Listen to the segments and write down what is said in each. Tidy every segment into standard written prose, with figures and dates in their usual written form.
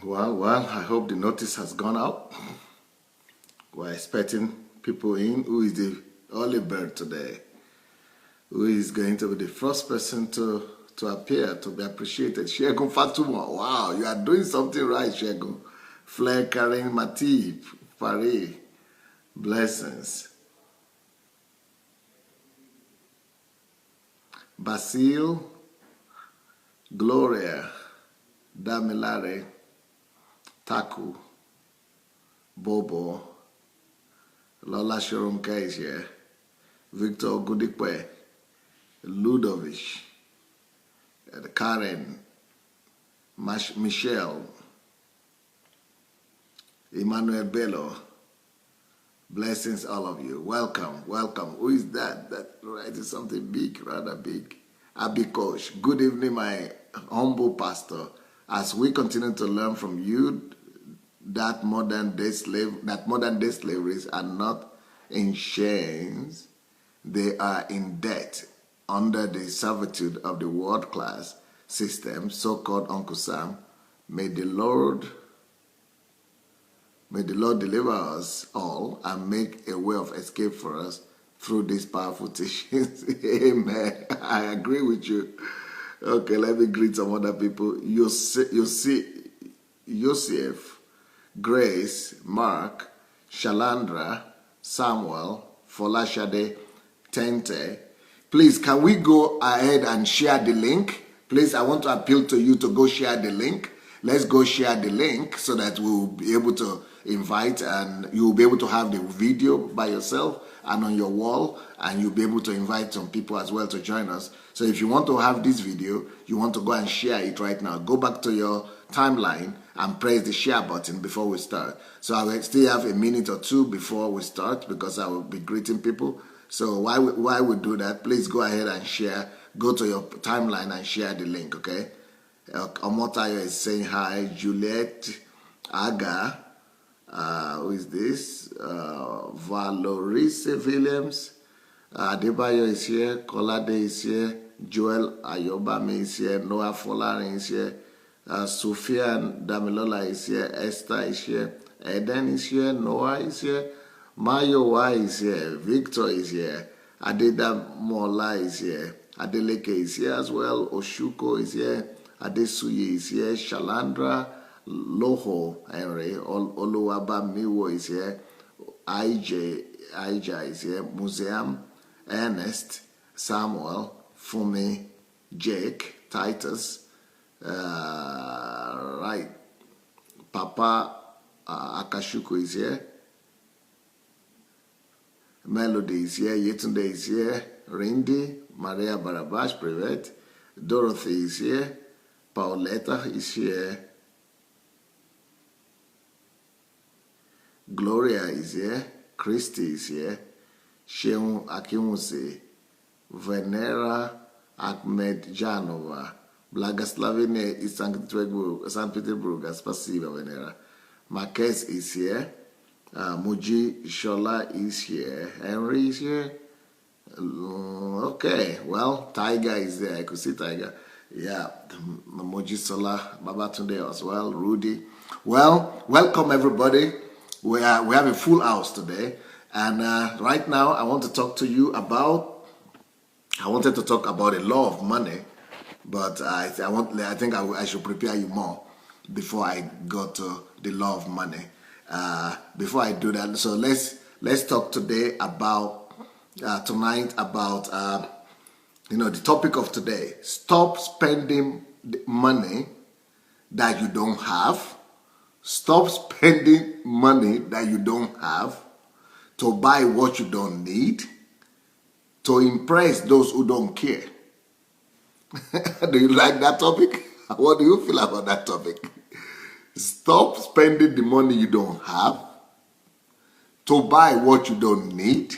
Well, I hope the notice has gone out. We're expecting people in. Who is the early bird today? Who is going to be the first person to appear, to be appreciated? Shegun Fatuma. Wow, you are doing something right, Shegun. Flair Karen Matip, Paris. Blessings. Basil, Gloria, Damilare, Taku, Bobo, Lola Shorumka is here, Victor Gudikwe, Ludovic, Karen, Michelle, Emmanuel Bello. Blessings, all of you. Welcome, welcome. Who is that? That writing something big, rather big. Abikosh. Good evening, my humble pastor. As we continue to learn from you that modern day slaveries are not in chains, they are in debt under the servitude of the world class system, so-called Uncle Sam. May the Lord deliver us all and make a way of escape for us through these powerful teachings. Amen. I agree with you. Okay, let me greet some other people. Yosef, Grace, Mark, Shalandra, Samuel, Folashade, Tente. Please, can we go ahead and share the link? Please, I want to appeal to you to go share the link. Let's go share the link so that we'll be able to invite, and you'll be able to have the video by yourself and on your wall, and you'll be able to invite some people as well to join us. So if you want to have this video, you want to go and share it right now, go back to your timeline and press the share button before we start. So I will still have a minute or two before we start because I will be greeting people. So while we do that, please go ahead and share. Go to your timeline and share the link, okay? Omotayo is saying hi. Juliet Aga, who is this? Valorice Williams. Adebayo is here. Kolade is here. Joel Ayobame is here. Noah Folari is here. Sophia Damilola is here. Esther is here. Eden is here. Noah is here. Mayowa is here. Victor is here. Adeda Mola is here. Adeleke is here as well. Oshuko is here. Adesuye is here. Shalandra, Loho Henry, Oluwaba Miwo is here. Ija is here. Museum, Ernest, Samuel, Fumi, Jake, Titus, right. Papa Akashuko is here. Melody is here. Yetunde is here. Rindy, Maria Barabash, Privet. Dorothy is here. Pauletta is here. Gloria is here. Christy is here. Sheun Akinwuse. Venera Ahmed Janova. Blagoslavene is St. Petersburg. Spasiba, Venera. Marquez is here. Muji Shola is here. Henry is here. Okay, well, Tiger is there. I could see Tiger. Yeah, Moji Sola, Babatunde as well, Rudy. Well, welcome everybody. We have a full house today, and right now I want to talk to you about. I wanted to talk about the law of money, but I think I should prepare you more before I go to the law of money. Before I do that, so let's talk today about tonight about the topic of today. Stop spending money that you don't have. Stop spending money that you don't have to buy what you don't need, to impress those who don't care. Do you like that topic? What do you feel about that topic? Stop spending the money you don't have to buy what you don't need,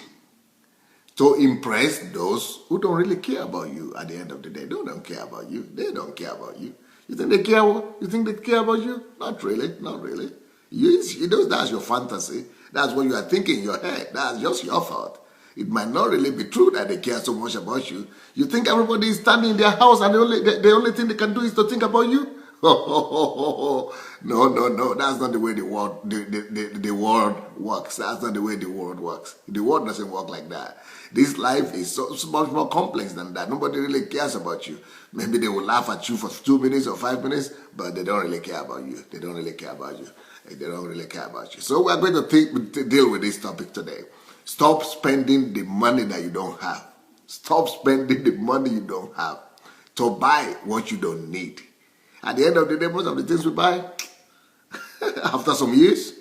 to impress those who don't really care about you at the end of the day. They don't care about you. They don't care about you. You think they care? You think they care about you? Not really. Not really. That's your fantasy. That's what you are thinking in your head. That's just your thought. It might not really be true that they care so much about you. You think everybody is standing in their house and the only thing they can do is to think about you? No, no, no. That's not the way the world works. That's not the way the world works. The world doesn't work like that. This life is so much more complex than that. Nobody really cares about you. Maybe they will laugh at you for 2 minutes or 5 minutes, but they don't really care about you. They don't really care about you. They don't really care about you. So we're going to deal with this topic today. Stop spending the money that you don't have. Stop spending the money you don't have to buy what you don't need. At the end of the day, most of the things we buy, after some years,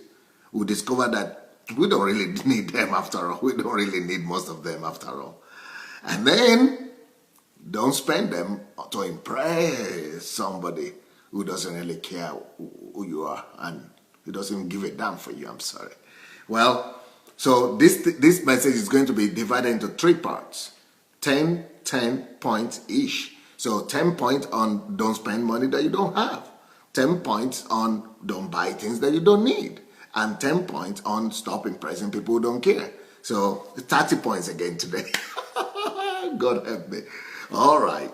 we discover that we don't really need them after all. We don't really need most of them after all. And then, don't spend them to impress somebody who doesn't really care who you are and who doesn't give a damn for you. I'm sorry. Well, so this message is going to be divided into 3 parts. 10 points each. So 10 points on don't spend money that you don't have. 10 points on don't buy things that you don't need. And 10 points on stop impressing people who don't care. So 30 points again today. God help me. All right.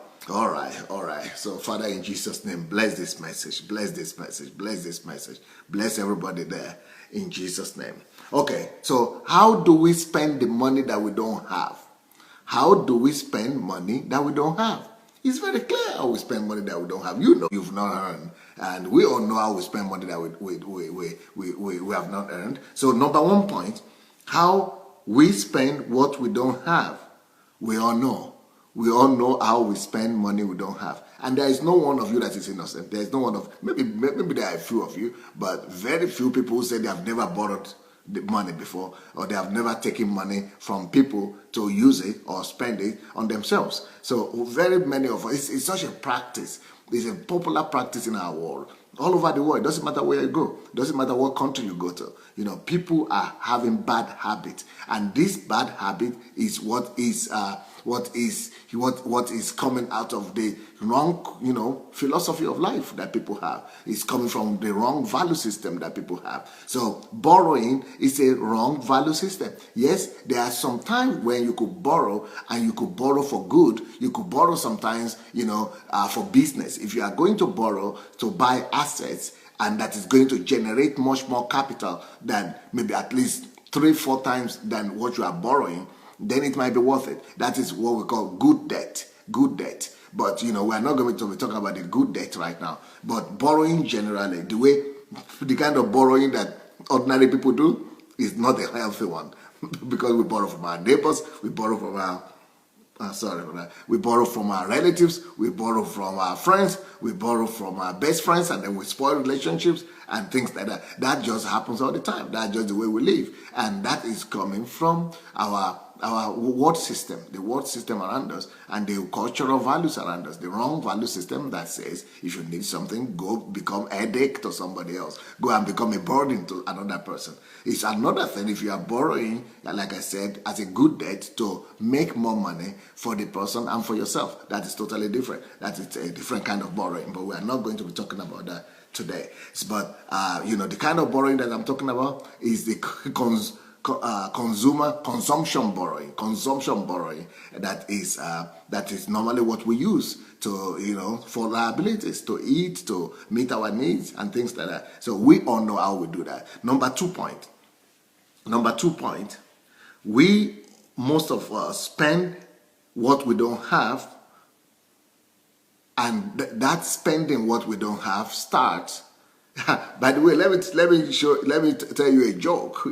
So Father, in Jesus' name, bless this message. Bless this message. Bless this message. Bless everybody there in Jesus' name. Okay, so how do we spend the money that we don't have? How do we spend money that we don't have? It's very clear how we spend money that we don't have. You know you've not earned. And we all know how we spend money that we have not earned. So number 1 point, how we spend what we don't have. We all know. We all know how we spend money we don't have. And there is no one of you that is innocent. There is no one of, maybe there are a few of you, but very few people who say they have never borrowed the money before, or they have never taken money from people to use it or spend it on themselves. So very many of us, it's such a practice. It's a popular practice in our world. All over the world. It doesn't matter where you go. It doesn't matter what country you go to. You know, people are having bad habits. And this bad habit is what is coming out of the wrong, philosophy of life that people have. It's coming from the wrong value system that people have. So borrowing is a wrong value system. Yes, there are some times when you could borrow, and you could borrow for good. You could borrow sometimes, for business. If you are going to borrow to buy assets, and that is going to generate much more capital than maybe at least 3-4 times than what you are borrowing, then it might be worth it. That is what we call good debt. Good debt. But, we are not going to be talking about the good debt right now. But borrowing generally, the kind of borrowing that ordinary people do is not a healthy one. Because we borrow from our neighbors, we borrow from we borrow from our relatives, we borrow from our friends, we borrow from our best friends, and then we spoil relationships and things like that. That just happens all the time. That's just the way we live. And that is coming from our world system, the world system around us, and the cultural values around us. The wrong value system that says if you need something, go become a headache to somebody else. Go and become a burden to another person. It's another thing if you are borrowing, like I said, as a good debt to make more money for the person and for yourself. That is totally different. That is a different kind of borrowing, but we are not going to be talking about that today. But, the kind of borrowing that I'm talking about is the consumption borrowing that is normally what we use to for liabilities, to eat, to meet our needs and things like that. So we all know how we do that. Number two point, most of us spend what we don't have, and that spending what we don't have starts. By the way, let me tell you a joke.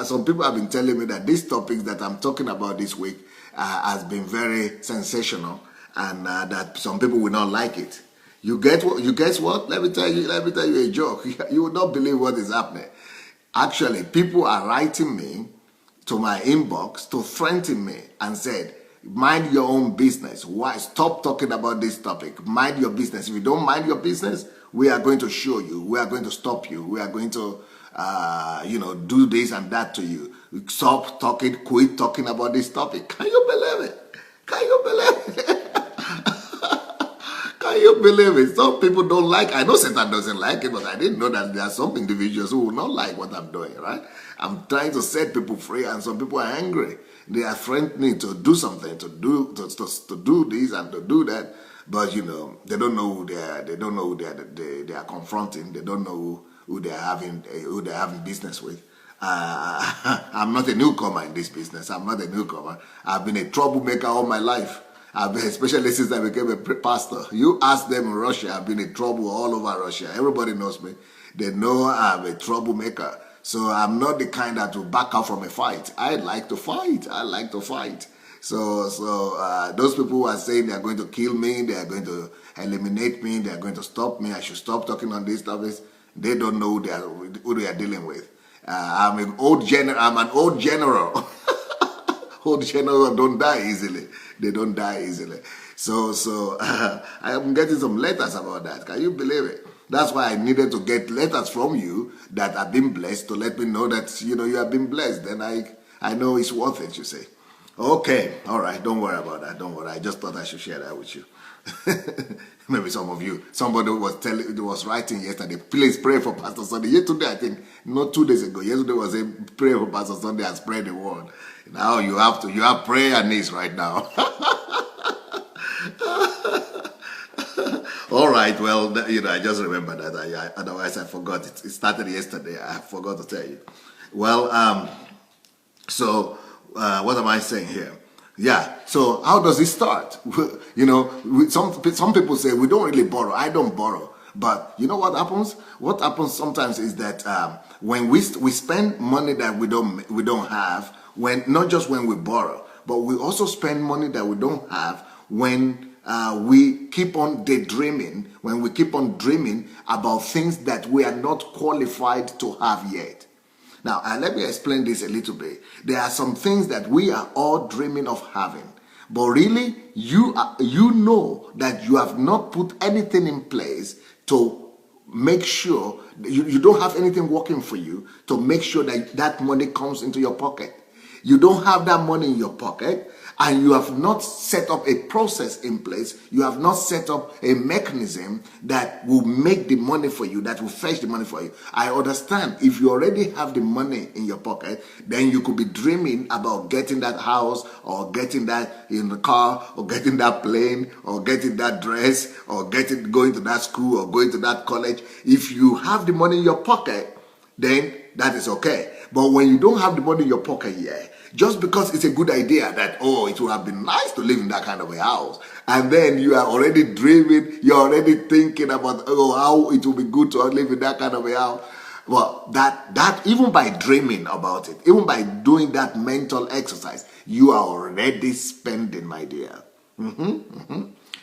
Some people have been telling me that this topic that I'm talking about this week has been very sensational, and that some people will not like it. You guess what? Let me tell you a joke. You will not believe what is happening. Actually, people are writing me to my inbox to threaten me and said, mind your own business. Why? Stop talking about this topic. Mind your business. If you don't mind your business, we are going to show you. We are going to stop you. We are going to, do this and that to you. Stop talking. Quit talking about this topic. Can you believe it? Can you believe it? Some people don't like. I know Satan doesn't like it, but I didn't know that there are some individuals who will not like what I'm doing. Right? I'm trying to set people free, and some people are angry. They are threatening to do something, to do this and to do that. But you know, they don't know who they don't know who they are confronting. They don't know who they're having business with. I'm not a newcomer in this business. I'm not a newcomer. I've been a troublemaker all my life. I've been, especially since I became a pastor. You ask them in Russia, I've been in trouble all over Russia. Everybody knows me. They know I'm a troublemaker. So I'm not the kind that will back out from a fight. I like to fight. I like to fight. So those people who are saying they are going to kill me, they are going to eliminate me, they are going to stop me, I should stop talking on these topics, they don't know who they are dealing with. I'm an old general. Old generals don't die easily. They don't die easily. So I am getting some letters about that. Can you believe it? That's why I needed to get letters from you that have been blessed to let me know that you have been blessed. Then I know it's worth it, you say. Okay, all right, don't worry about that. Don't worry. I just thought I should share that with you. Maybe some of you, somebody was writing yesterday, please pray for Pastor Sunday. Yesterday, I think, not 2 days ago, yesterday was a pray for Pastor Sunday and spread the word. Now you have prayer needs right now. All right, well, I just remember that. Otherwise, I forgot. It started yesterday. I forgot to tell you. Well, what am I saying here? Yeah, so how does it start? Some people say we don't really borrow. I don't borrow. But you know what happens? What happens sometimes is that when we spend money that we don't have, not just when we borrow, but we also spend money that we don't have when we keep on daydreaming, when we keep on dreaming about things that we are not qualified to have yet. Now, let me explain this a little bit. There are some things that we are all dreaming of having. But really, you know that you have not put anything in place to make sure that you don't have anything working for you to make sure that money comes into your pocket. You don't have that money in your pocket, and you have not set up a process in place. You have not set up a mechanism that will make the money for you, that will fetch the money for you. I understand if you already have the money in your pocket, then you could be dreaming about getting that house or getting that in the car or getting that plane or getting that dress or going to that school or going to that college. If you have the money in your pocket, then that is okay. But when you don't have the money in your pocket yet, just because it's a good idea that, it would have been nice to live in that kind of a house, and then you are already dreaming, you're already thinking about, how it would be good to live in that kind of a house. Well, that even by dreaming about it, even by doing that mental exercise, you are already spending, my dear.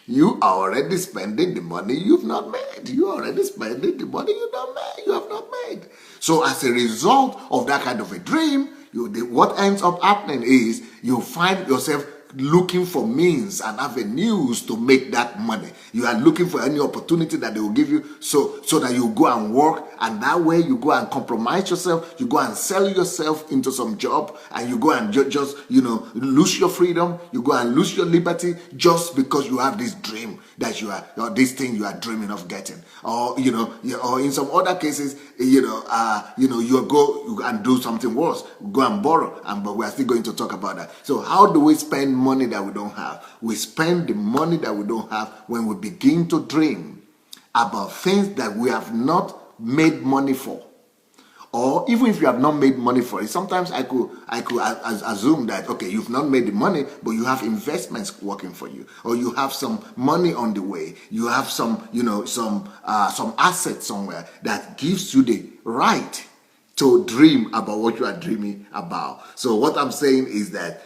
You are already spending the money you've not made. You are already spending the money you have not made. So as a result of that kind of a dream, what ends up happening is you find yourself looking for means and avenues to make that money. You are looking for any opportunity that they will give you so that you go and work, and that way you go and compromise yourself, you go and sell yourself into some job, and you go and just lose your freedom, you go and lose your liberty just because you have this dream that this thing you are dreaming of getting. Or or in some other cases, you go and do something worse, go and borrow, but we are still going to talk about that. So how do we spend money that we don't have? We spend the money that we don't have when we begin to dream about things that we have not made money for. Or even if you have not made money for it, sometimes I could assume that, okay, you've not made the money, but you have investments working for you, or you have some money on the way. You have some assets somewhere that gives you the right to dream about what you are dreaming about. So what I'm saying is that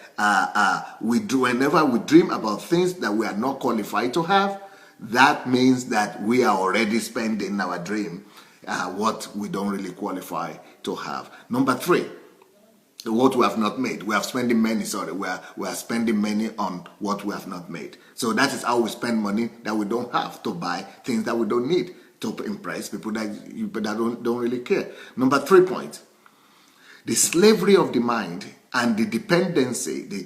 whenever we dream about things that we are not qualified to have, that means that we are already spending our dream what we don't really qualify to have. Number 3, what we have not made. We are spending money on what we have not made. So that is how we spend money that we don't have to buy things that we don't need to impress people that don't really care. Number 3 point, the slavery of the mind and the dependency, the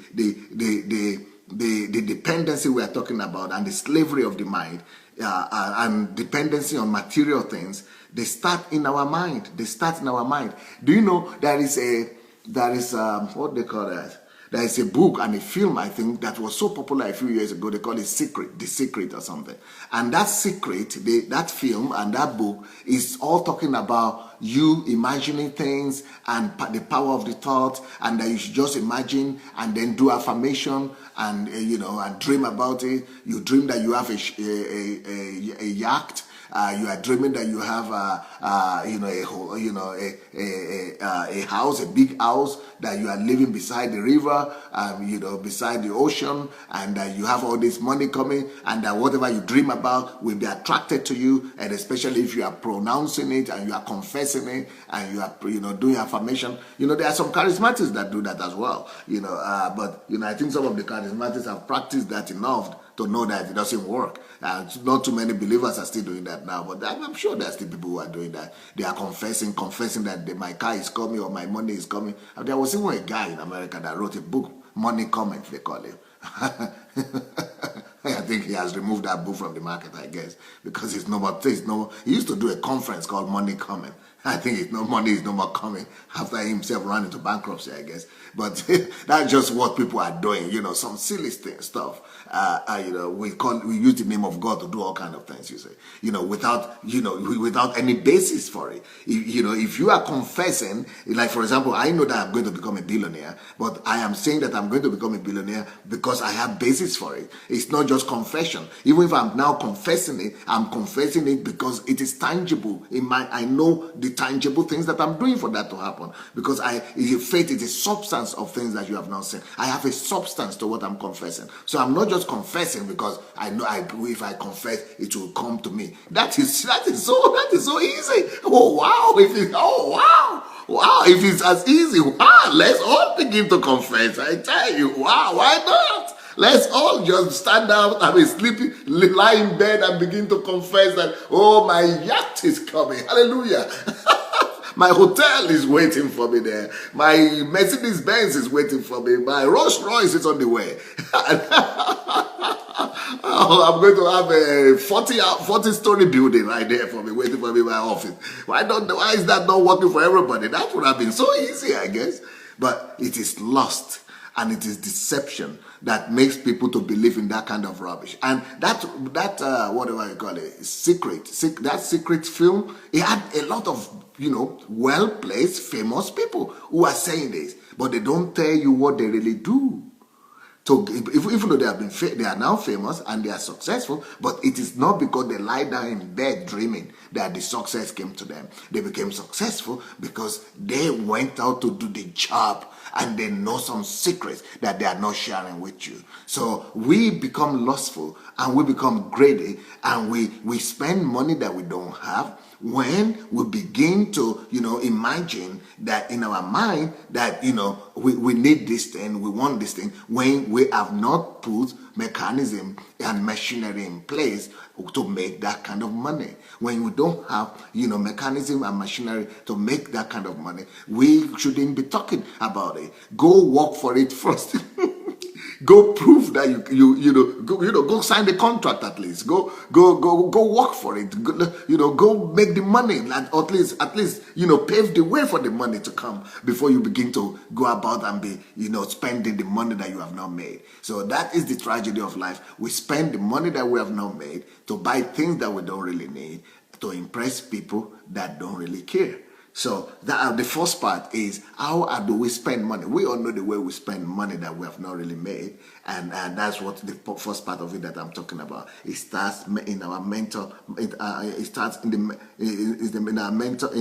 dependency we are talking about, and the slavery of the mind and dependency on material things, they start in our mind. Do you know there is what they call that? There is a book and a film, I think, that was so popular a few years ago. They call it Secret, The Secret or something. And that secret, that film and that book is all talking about you imagining things and the power of the thought, and that you should just imagine and then do affirmation and, and dream about it. You dream that you have a yacht. You are dreaming that you have a house, a big house, that you are living beside the river, beside the ocean, and that you have all this money coming, and that whatever you dream about will be attracted to you, and especially if you are pronouncing it and you are confessing it and you are doing affirmation. There are some charismatics that do that as well. But I think some of the charismatics have practiced that enough to know that it doesn't work. Not too many believers are still doing that now, but I'm sure there are still people who are doing that. They are confessing that my car is coming or my money is coming. And there was even a guy in America that wrote a book, Money Comment, they call it. I think he has removed that book from the market, I guess, because it's no more. He used to do a conference called Money Comment. I think money is no more coming after himself ran into bankruptcy, I guess. But that's just what people are doing, some silly stuff. We use the name of God to do all kind of things, without any basis for it. If you are confessing, like for example, I know that I'm going to become a billionaire, but I am saying that I'm going to become a billionaire because I have basis for it. It's not just confession. Even if I'm now confessing it, I'm confessing it because it is tangible. I know the tangible things that I'm doing for that to happen, because faith is a substance of things that you have not seen. I have a substance to what I'm confessing. So I'm not just confessing because I know if I confess it will come to me. That is so easy. Oh wow! If it's as easy, wow! Let's all begin to confess. I tell you, wow! Why not? Let's all just stand up, lie in bed and begin to confess that, oh, my yacht is coming. Hallelujah. My hotel is waiting for me there. My Mercedes Benz is waiting for me. My Rolls Royce is on the way. I'm going to have a 40-story building right there for me, waiting for me in my office. Why is that not working for everybody? That would have been so easy, I guess. But it is lust and it is deception that makes people to believe in that kind of rubbish. And that whatever you call it, that secret film, it had a lot of well-placed, famous people who are saying this, but they don't tell you what they really do. So even though they are now famous and they are successful, but it is not because they lie down in bed dreaming that the success came to them. They became successful because they went out to do the job and they know some secrets that they are not sharing with you. So we become lustful and we become greedy and we spend money that we don't have when we begin to, imagine that in our mind that, we need this thing, we want this thing, when we have not put mechanism and machinery in place to make that kind of money. When we don't have, mechanism and machinery to make that kind of money, we shouldn't be talking about it. Go work for it first. Go prove that go sign the contract at least. Go work for it. Go make the money, and at least pave the way for the money to come before you begin to go about and be spending the money that you have not made. So that is the tragedy of life. We spend the money that we have not made to buy things that we don't really need, to impress people that don't really care. So the first part is, how do we spend money? We all know the way we spend money that we have not really made, and that's what the first part of it that I'm talking about. It starts in our mental. It starts in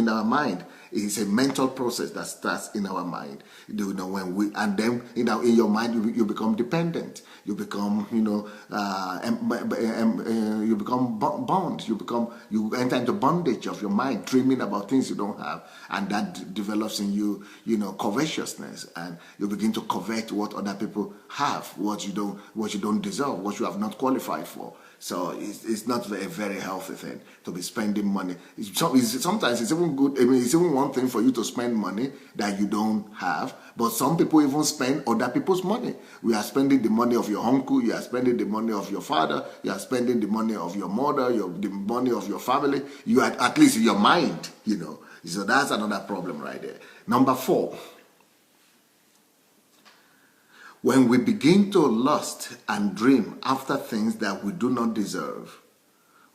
our mind. It's a mental process that starts in our mind. And then in your mind you become dependent. You become you become bound. You enter into bondage of your mind, dreaming about things you don't have, and that develops in you covetousness, and you begin to covet what other people have, what you don't deserve, what you have not qualified for. So it's not a very healthy thing to be spending money. Sometimes it's even good. I mean, it's even one thing for you to spend money that you don't have, but some people even spend other people's money. We are spending the money of your uncle, you are spending the money of your father, you are spending the money of your mother, the money of your family. You are, at least in your mind, So that's another problem right there. Number 4. When we begin to lust and dream after things that we do not deserve,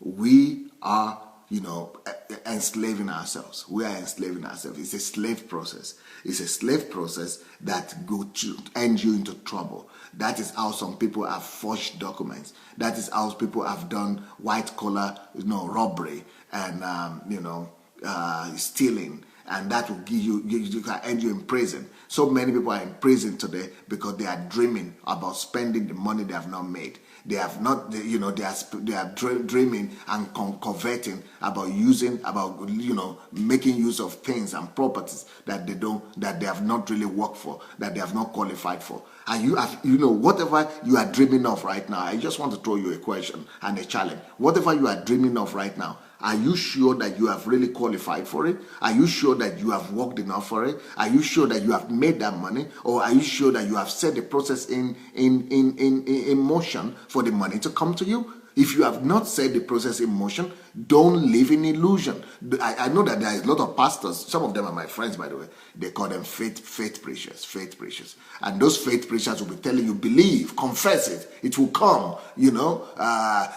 we are, enslaving ourselves. We are enslaving ourselves. It's a slave process. It's a slave process that go to end you into trouble. That is how some people have forged documents. That is how people have done white collar, robbery and stealing, and that will give you can end you in prison. So many people are in prison today because they are dreaming about spending the money they have not made. They have not, they are dreaming and coveting about making use of things and properties that they have not really worked for, that they have not qualified for. And whatever you are dreaming of right now, I just want to throw you a question and a challenge. Whatever you are dreaming of right now, are you sure that you have really qualified for it? Are you sure that you have worked enough for it? Are you sure that you have made that money? Or are you sure that you have set the process in motion for the money to come to you? If you have not set the process in motion, don't live in illusion. I know that there is a lot of pastors. Some of them are my friends, by the way. They call them faith preachers. And those faith preachers will be telling you, believe, confess it. It will come,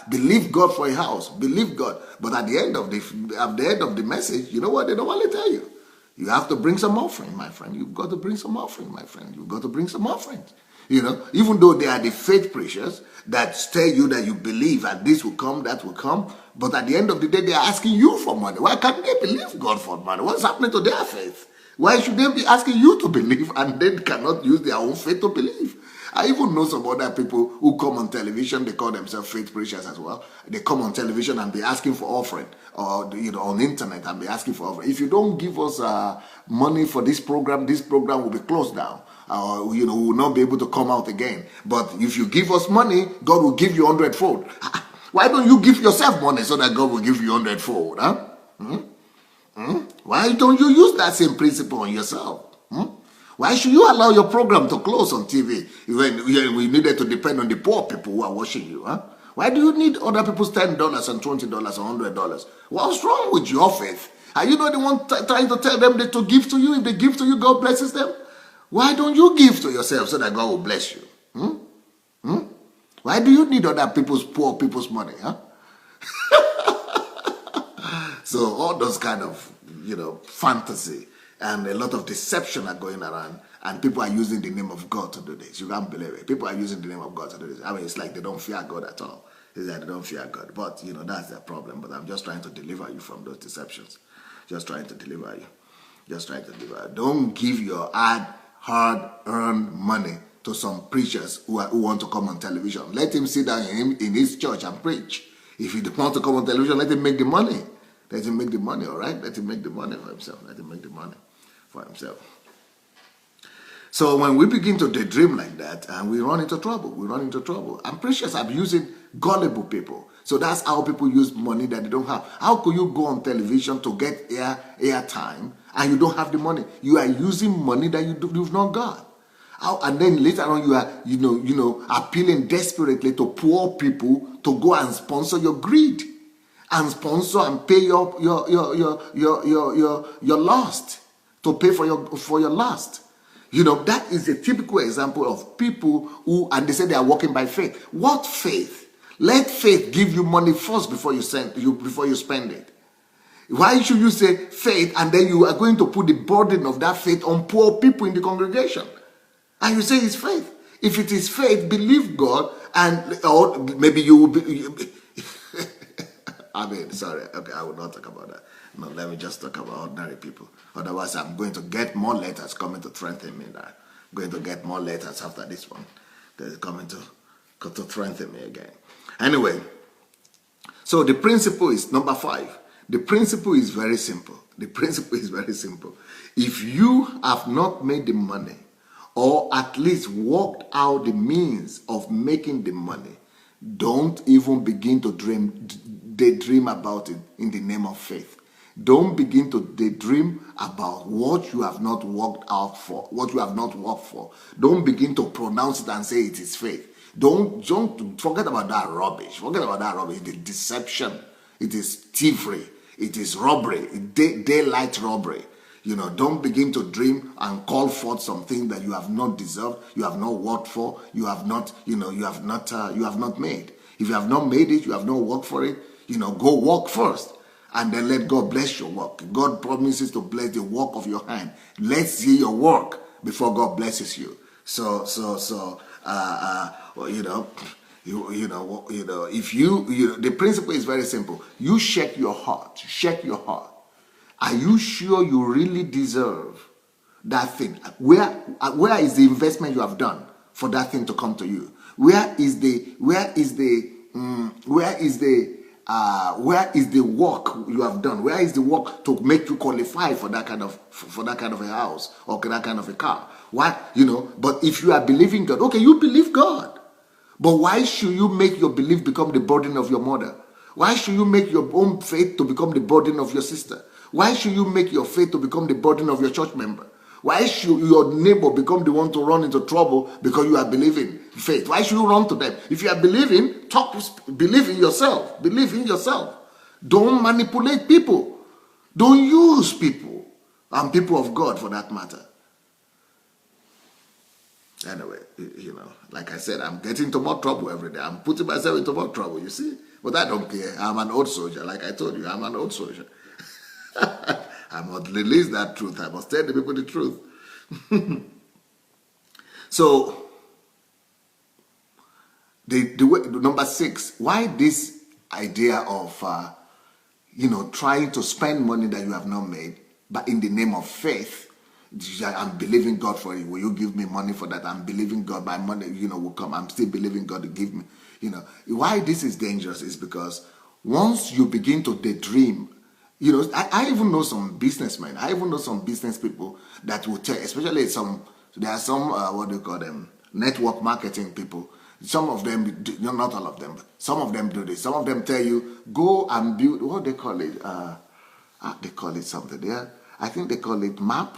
believe God for a house. Believe God. But at the end of the message, you know what they don't want to tell you? You have to bring some offering, my friend. You've got to bring some offering, my friend. You've got to bring some offerings. Even though they are the faith preachers that tell you that you believe that this will come, that will come, but at the end of the day, they are asking you for money. Why can't they believe God for money? What's happening to their faith? Why should they be asking you to believe and they cannot use their own faith to believe? I even know some other people who come on television, they call themselves faith preachers as well. They come on television and be asking for offering, or on the internet and be asking for offering. If you don't give us money for this program will be closed down. We will not be able to come out again. But if you give us money, God will give you 100-fold. Why don't you give yourself money so that God will give you 100-fold? Huh? Why don't you use that same principle on yourself? Why should you allow your program to close on TV when we needed to depend on the poor people who are watching you? Huh? Why do you need other people's $10 and $20 or $100? What's wrong with your faith? Are you not the one trying to tell them to give to you? If they give to you, God blesses them. Why don't you give to yourself so that God will bless you? Why do you need other poor people's money? Huh? So all those kind of, fantasy and a lot of deception are going around, and people are using the name of God to do this. You can't believe it. People are using the name of God to do this. I mean, it's like they don't fear God at all. It's like they don't fear God. But, that's their problem. But I'm just trying to deliver you from those deceptions. Just trying to deliver you. Don't give your hard-earned money to some preachers who want to come on television. Let him sit down in his church and preach. If he want to come on television, let him make the money. Let him make the money, all right? Let him make the money for himself. So when we begin to daydream like that, and we run into trouble. And preachers are using gullible people. So that's how people use money that they don't have. How could you go on television to get air time and you don't have the money? You are using money that you've not got. And then later on you are, appealing desperately to poor people to go and sponsor your greed, and sponsor and pay your lust, to pay for your lust. That is a typical example of people who, and they say they are walking by faith. What faith? Let faith give you money first before you spend it. Why should you say faith and then you are going to put the burden of that faith on poor people in the congregation? And you say it's faith. If it is faith, believe God, or maybe you will be. Sorry. Okay, I will not talk about that. No, let me just talk about ordinary people. Otherwise, I'm going to get more letters coming to threaten me. I'm going to get more letters after this one. They're coming to threaten me again. Anyway, so the principle is number 5. The principle is very simple. If you have not made the money, or at least worked out the means of making the money, don't even begin to daydream about it in the name of faith. Don't begin to daydream about what you have not worked out for, what you have not worked for. Don't begin to pronounce it and say it is faith. Don't forget about that rubbish. Forget about that rubbish. The deception. It is thievery. It is robbery. Daylight robbery. Don't begin to dream and call forth something that you have not deserved, you have not worked for, you have not made. If you have not made it, you have not worked for it, go work first. And then let God bless your work. God promises to bless the work of your hand. Let's see your work before God blesses you. The principle is very simple. You check your heart. Check your heart. Are you sure you really deserve that thing? Where is the investment you have done for that thing to come to you? Where is the work you have done? Where is the work to make you qualify for that kind of a house or that kind of a car? But if you are believing God, okay, you believe God. But why should you make your belief become the burden of your mother? Why should you make your own faith to become the burden of your sister? Why should you make your faith to become the burden of your church member? Why should your neighbor become the one to run into trouble because you are believing faith? Why should you run to them? If you are believing, believe in yourself. Believe in yourself. Don't manipulate people. Don't use people. And people of God for that matter. Anyway, like I said, I'm getting into more trouble every day. I'm putting myself into more trouble, you see? But I don't care. I'm an old soldier. Like I told you, I'm an old soldier. I must release that truth. I must tell the people the truth. So, number 6, why this idea of, trying to spend money that you have not made, but in the name of faith? I'm believing God for it. Will you give me money for that? I'm believing God. My money, will come. I'm still believing God to give me. Why this is dangerous is because once you begin to daydream, I even know some businessmen. I even know some business people that will tell, especially there are some, what do you call them, network marketing people. Some of them, not all of them, but some of them do this. Some of them tell you, go and build, what they call it? They call it something there. I think they call it map.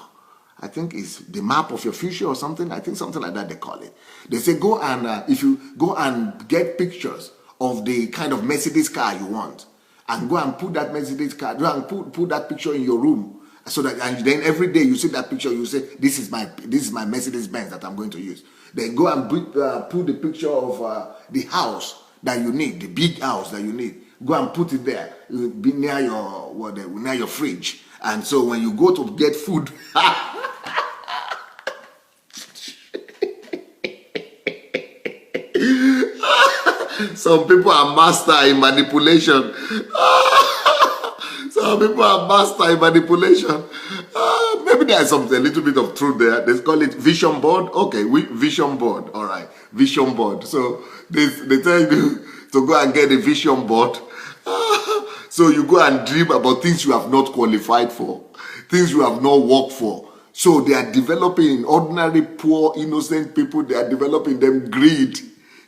I think it's the map of your future or something. I think something like that they call it. They say go and, if you go and get pictures of the kind of Mercedes car you want, and go and put that Mercedes car, go and put that picture in your room, so that, and then every day you see that picture, you say, this is my Mercedes Benz that I'm going to use. Then go and put the picture of the house that you need, the big house that you need. Go and put it there, be near your fridge. And so when you go to get food, some people are master in manipulation. Some people are master in manipulation. Maybe there's a little bit of truth there. They call it vision board. Okay, vision board. All right, vision board. So they tell you to go and get a vision board. So you go and dream about things you have not qualified for, things you have not worked for. So they are developing ordinary, poor, innocent people. They are developing them greed.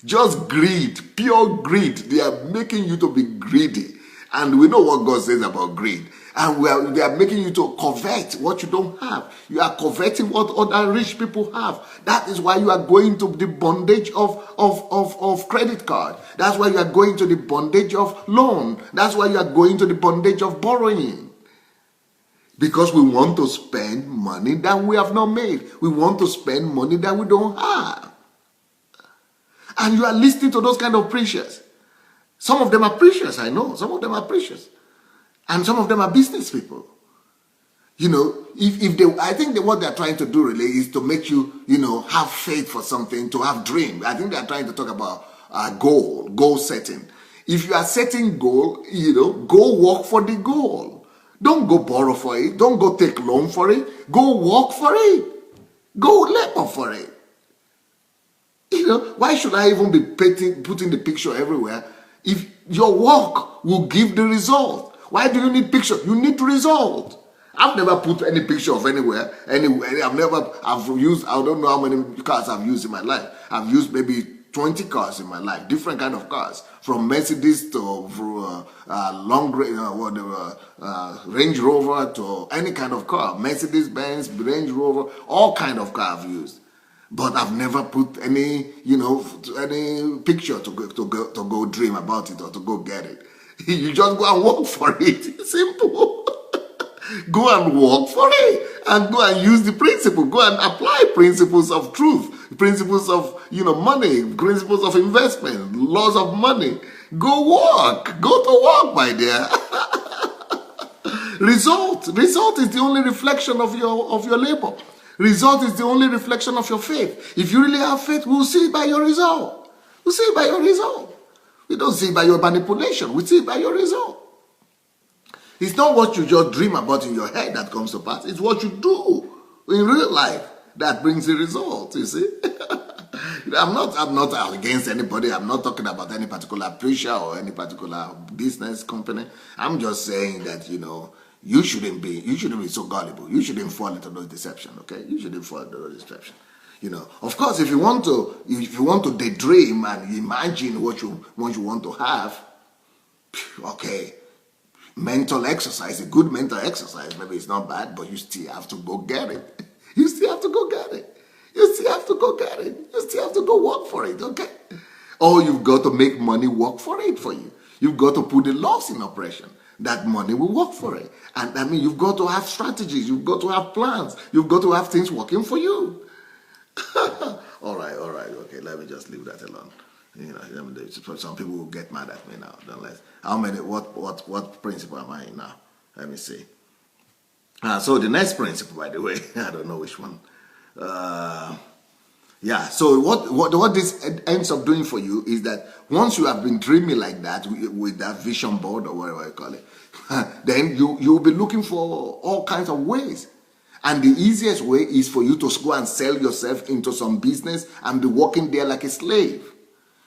Just greed, pure greed. They are making you to be greedy. And we know what God says about greed. And they are making you to covet what you don't have. You are coveting what other rich people have. That is why you are going to the bondage of credit card. That's why you are going to the bondage of loan. That's why you are going to the bondage of borrowing. Because we want to spend money that we have not made. We want to spend money that we don't have. And you are listening to those kind of preachers. Some of them are preachers, I know. Some of them are preachers. And some of them are business people. I think what they're trying to do really is to make you, have faith for something, to have dream. I think they're trying to talk about goal setting. If you are setting goal, go work for the goal. Don't go borrow for it. Don't go take loan for it. Go work for it. Go labor for it. Why should I even be putting the picture everywhere if your work will give the result? Why do you need picture? You need result. I've never put any picture of anywhere. I've used, I don't know how many cars I've used in my life. I've used maybe 20 cars in my life, different kind of cars, from Mercedes to Range Rover to any kind of car, Mercedes Benz, Range Rover, all kind of car I've used. But I've never put any, any picture to go dream about it or to go get it. You just go and work for it. Simple. Go and work for it, and go and use the principle. Go and apply principles of truth, principles of money, principles of investment, laws of money. Go work. Go to work, my dear. Result is the only reflection of your labor. Result is the only reflection of your faith. If you really have faith, we'll see it by your result. We'll see it by your result. We don't see it by your manipulation. We see it by your result. It's not what you just dream about in your head that comes to pass. It's what you do in real life that brings the result, you see. I'm not against anybody. I'm not talking about any particular preacher or any particular business company. I'm just saying that, you shouldn't be so gullible. You shouldn't fall into those deception, okay? You shouldn't fall into those deception. Of course, if you want to daydream and imagine what you want to have, okay, mental exercise, a good mental exercise, maybe it's not bad, but you still have to go get it. You still have to go get it. You still have to go get it. You still have to go work for it, okay? Or you've got to make money work for it for you. You've got to put the laws in operation. That money will work for it. And I mean, you've got to have strategies. You've got to have plans. You've got to have things working for you. All right. Okay, let me just leave that alone. Some people will get mad at me now. What principle am I in now? Let me see. So the next principle, by the way, I don't know which one. So what this ends up doing for you is that once you have been dreaming like that with that vision board or whatever you call it, then you'll be looking for all kinds of ways. And the easiest way is for you to go and sell yourself into some business and be working there like a slave.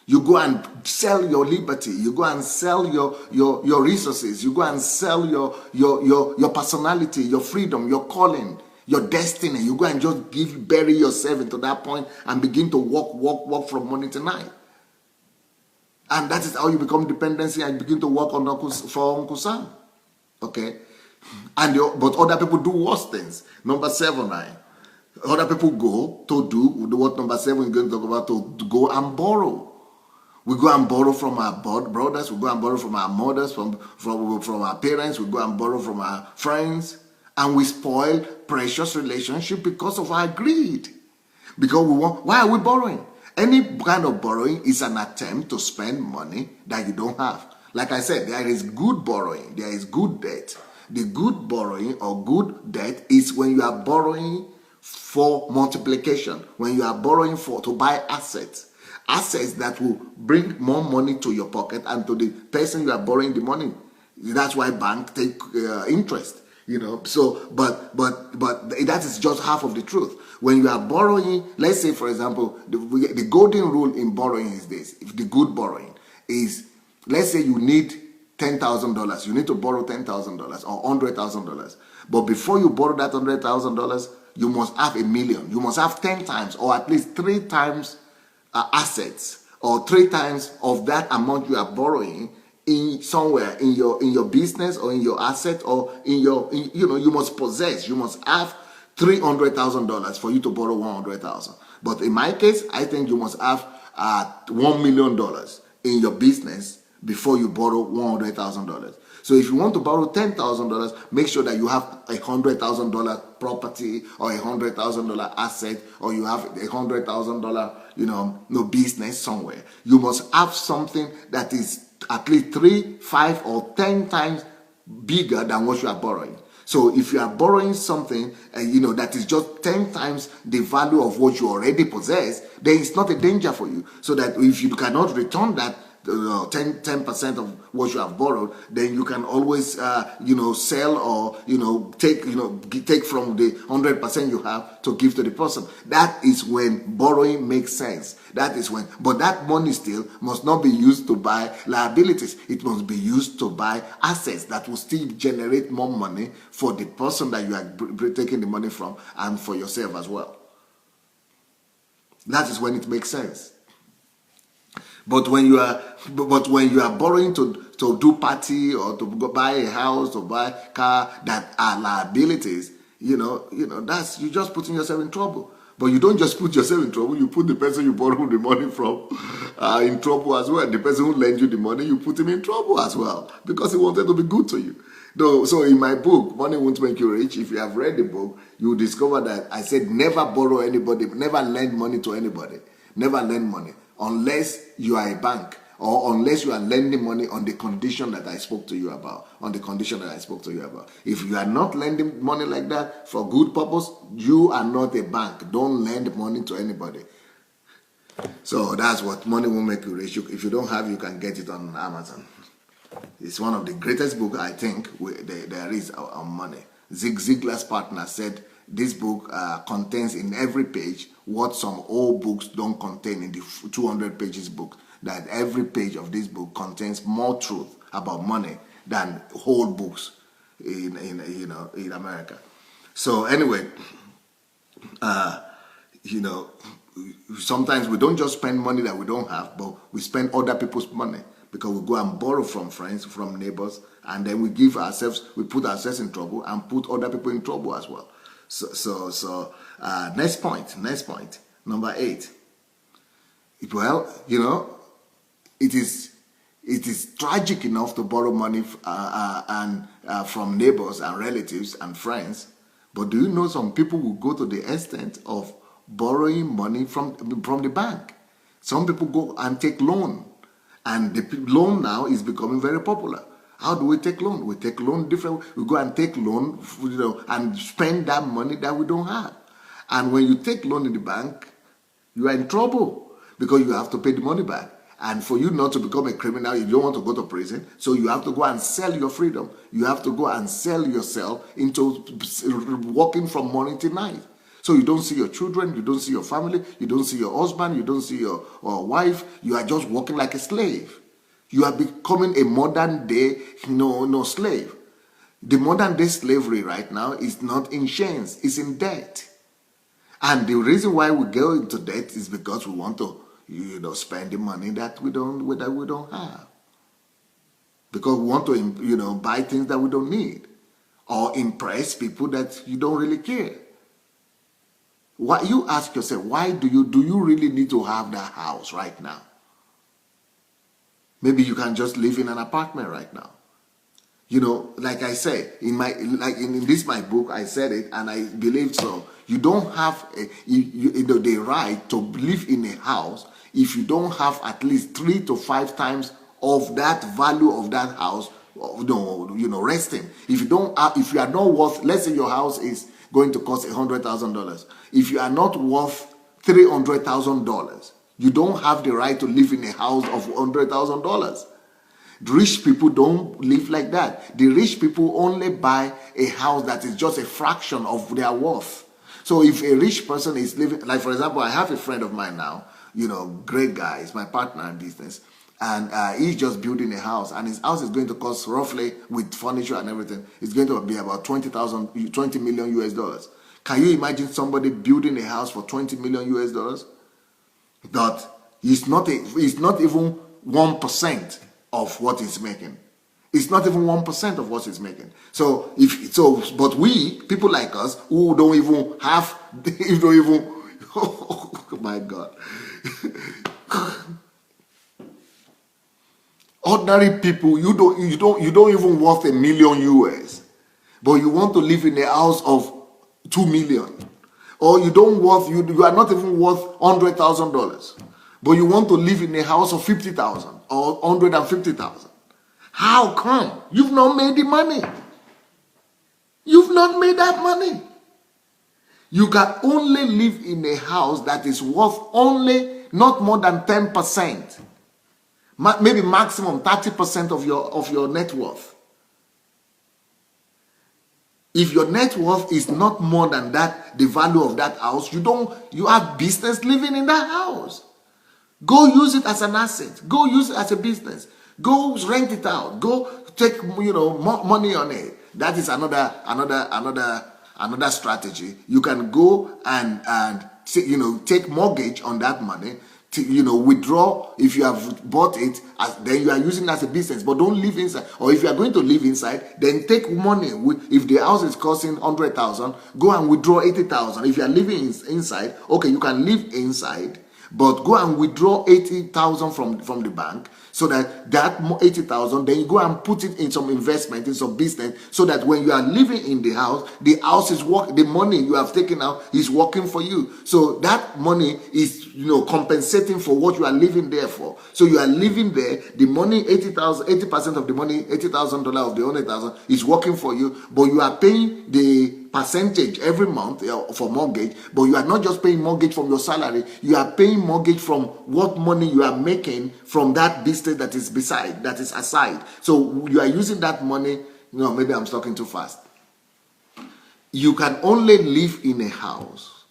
You go and sell your liberty. You go and sell your resources. You go and sell your personality, your freedom, your calling, your destiny. You go and just bury yourself into that point and begin to work from morning to night. And that is how you become dependency and begin to work for Uncle Sam. Okay? But other people do worse things. Number 7, other people go to do what number 7 is going to talk about, to go and borrow. We go and borrow from our brothers. We go and borrow from our mothers, from our parents. We go and borrow from our friends. And we spoil precious relationship because of our greed. Because why are we borrowing? Any kind of borrowing is an attempt to spend money that you don't have. Like I said, there is good borrowing. There is good debt. The good borrowing or good debt is when you are borrowing for multiplication. When you are borrowing to buy assets. Assets that will bring more money to your pocket and to the person you are borrowing the money. That's why banks take interest. So but that is just half of the truth. When you are borrowing, let's say for example, the golden rule in borrowing is this. If the good borrowing is, let's say you need $10,000, you need to borrow $10,000 or $100,000. But before you borrow that $100,000, you must have $1 million. You must have 10 times or at least 3 times assets, or 3 times of that amount you are borrowing in somewhere in your business or in your asset or you must possess. You must have $300,000 for you to borrow $100,000. But in my case, I think you must have $1 million in your business before you borrow $100,000. So if you want to borrow $10,000, make sure that you have $100,000 property or $100,000 asset, or you have $100,000 business somewhere. You must have something that is at least 3, 5, or 10 times bigger than what you are borrowing. So if you are borrowing something, that is just 10 times the value of what you already possess, then it's not a danger for you. So that if you cannot return that 10% of what you have borrowed, then you can always sell or take from the 100% you have to give to the person. That is when borrowing makes sense. That is when, but that money still must not be used to buy liabilities. It must be used to buy assets that will still generate more money for the person that you are taking the money from and for yourself as well. That is when it makes sense. But when you are borrowing to do party or to go buy a house or buy a car that are liabilities, that's, you just putting yourself in trouble. But you don't just put yourself in trouble, you put the person you borrow the money from in trouble as well. The person who lent you the money, you put him in trouble as well because he wanted to be good to you. No, so in my book, Money Won't Make You Rich, if you have read the book, you will discover that I said never borrow anybody, never lend money to anybody. Never lend money unless you are a bank or unless you are lending money on the condition that I spoke to you about. On the condition that I spoke to you about. If you are not lending money like that for good purpose, you are not a bank. Don't lend money to anybody. So that's what Money Won't Make You Rich. If you don't have, you can get it on Amazon. It's one of the greatest books I think there is on money. Zig Ziglar's partner said this book contains in every page what some old books don't contain in the 200 pages book. That every page of this book contains more truth about money than whole books in America. So anyway, sometimes we don't just spend money that we don't have, but we spend other people's money because we go and borrow from friends, from neighbors, and then we put ourselves in trouble and put other people in trouble as well. So next point, number 8. Well, it is tragic enough to borrow money from neighbors and relatives and friends, but do you know some people will go to the extent of borrowing money from the bank? Some people go and take loan, and the loan now is becoming very popular. How do we take loan? We take loan different. We go and take loan, and spend that money that we don't have. And when you take loan in the bank, you are in trouble because you have to pay the money back. And for you not to become a criminal, you don't want to go to prison, so you have to go and sell your freedom. You have to go and sell yourself into working from morning till night. So you don't see your children, you don't see your family, you don't see your husband, you don't see your wife. You are just working like a slave. You are becoming a modern day slave. The modern day slavery right now is not in chains, it's in debt. And the reason why we go into debt is because we want to spend the money that we don't have. Because we want to buy things that we don't need, or impress people that you don't really care. Why, you ask yourself, why do you really need to have that house right now? Maybe you can just live in an apartment right now. Like I said, in this my book, I said it, and I believe so. You don't have the right to live in a house if you don't have at least 3 to 5 times of that value of that house, resting. If you are not worth, let's say your house is going to cost $100,000. If you are not worth $300,000, you don't have the right to live in a house of $100,000. The rich people don't live like that. The rich people only buy a house that is just a fraction of their worth. So if a rich person is living, like for example, I have a friend of mine now, great guy, he's my partner in business, and he's just building a house, and his house is going to cost roughly, with furniture and everything, it's going to be about $20 million US. Can you imagine somebody building a house for $20 million US? That it's not even 1% of what he's making. It's not even 1% of what he's making. But we, people like us, who don't even have, oh my God. Ordinary people, you don't even worth $1 million US, but you want to live in a house of $2 million, or you are not even worth $100,000, but you want to live in a house of $50,000 or $150,000. How come? You've not made the money. You've not made that money. You can only live in a house that is worth only not more than 10%. Maybe maximum 30% of your net worth. If your net worth is not more than that, the value of that house, you have business living in that house. Go use it as an asset. Go use it as a business. Go rent it out. Go take more money on it. That is another strategy. You can go and take mortgage on that money. Withdraw if you have bought it, then you are using it as a business, but don't live inside. Or if you are going to live inside, then take money. If the house is costing $100,000, go and withdraw $80,000. If you are living inside, okay, you can live inside, But go and withdraw 80,000 from the bank, so that 80,000, then you go and put it in some investment, in some business, so that when you are living in the house is working. The money you have taken out is working for you. So that money is, compensating for what you are living there for. So you are living there. The money, 80% of the money, $80,000 of the 100,000 is working for you, but you are paying the percentage every month for mortgage. But you are not just paying mortgage from your salary, you are paying mortgage from what money you are making from that business that is aside. So you are using that money. Maybe I'm talking too fast. You can only live in a house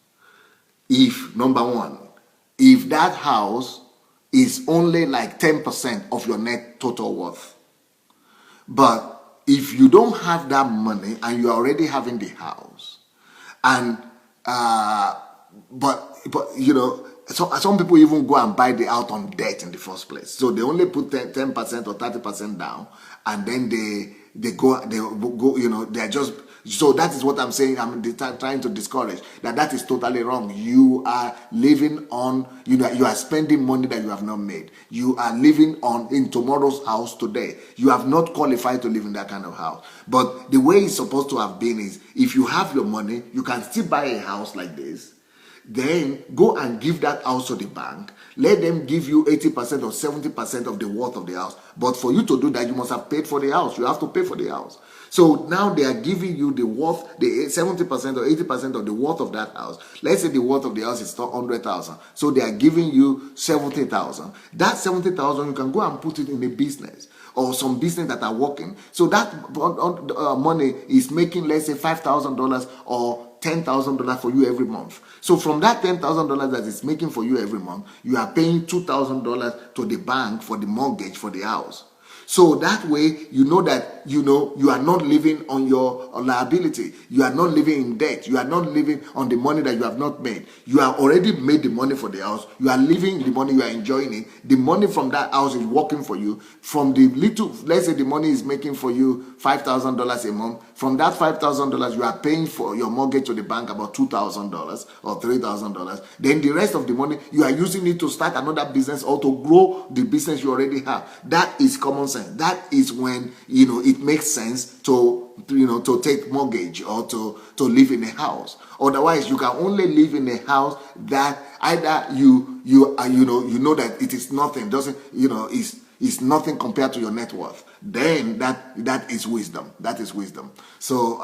if, number one, if that house is only like 10% of your net total worth. But if you don't have that money and you're already having the house, and but so some people even go and buy the house on debt in the first place. So they only put 10% or 30% down, and then they go, they're just. So that is what I'm saying. I'm trying to discourage that is totally wrong. You are living on, you are spending money that you have not made. You are living in tomorrow's house today. You have not qualified to live in that kind of house. But the way it's supposed to have been is, if you have your money, you can still buy a house like this. Then go and give that house to the bank. Let them give you 80% or 70% of the worth of the house. But for you to do that, you must have paid for the house. You have to pay for the house. So now they are giving you the worth, the 70% or 80% of the worth of that house. Let's say the worth of the house is 100,000. So they are giving you 70,000. That 70,000, you can go and put it in a business or some business that are working. So that money is making, let's say, $5,000 or $10,000 for you every month. So from that $10,000 that it's making for you every month, you are paying $2,000 to the bank for the mortgage for the house. So that way, you know that you are not living on your liability. You are not living in debt. You are not living on the money that you have not made. You have already made the money for the house. You are living the money. You are enjoying it. The money from that house is working for you. From the little, let's say the money is making for you $5,000 a month. From that $5,000, you are paying for your mortgage to the bank about $2,000 or $3,000. Then the rest of the money, you are using it to start another business or to grow the business you already have. That is common sense. That is when it makes sense to take mortgage or to live in a house. Otherwise, you can only live in a house that either you know that it is nothing, is nothing compared to your net worth. Then that is wisdom. That is wisdom. So,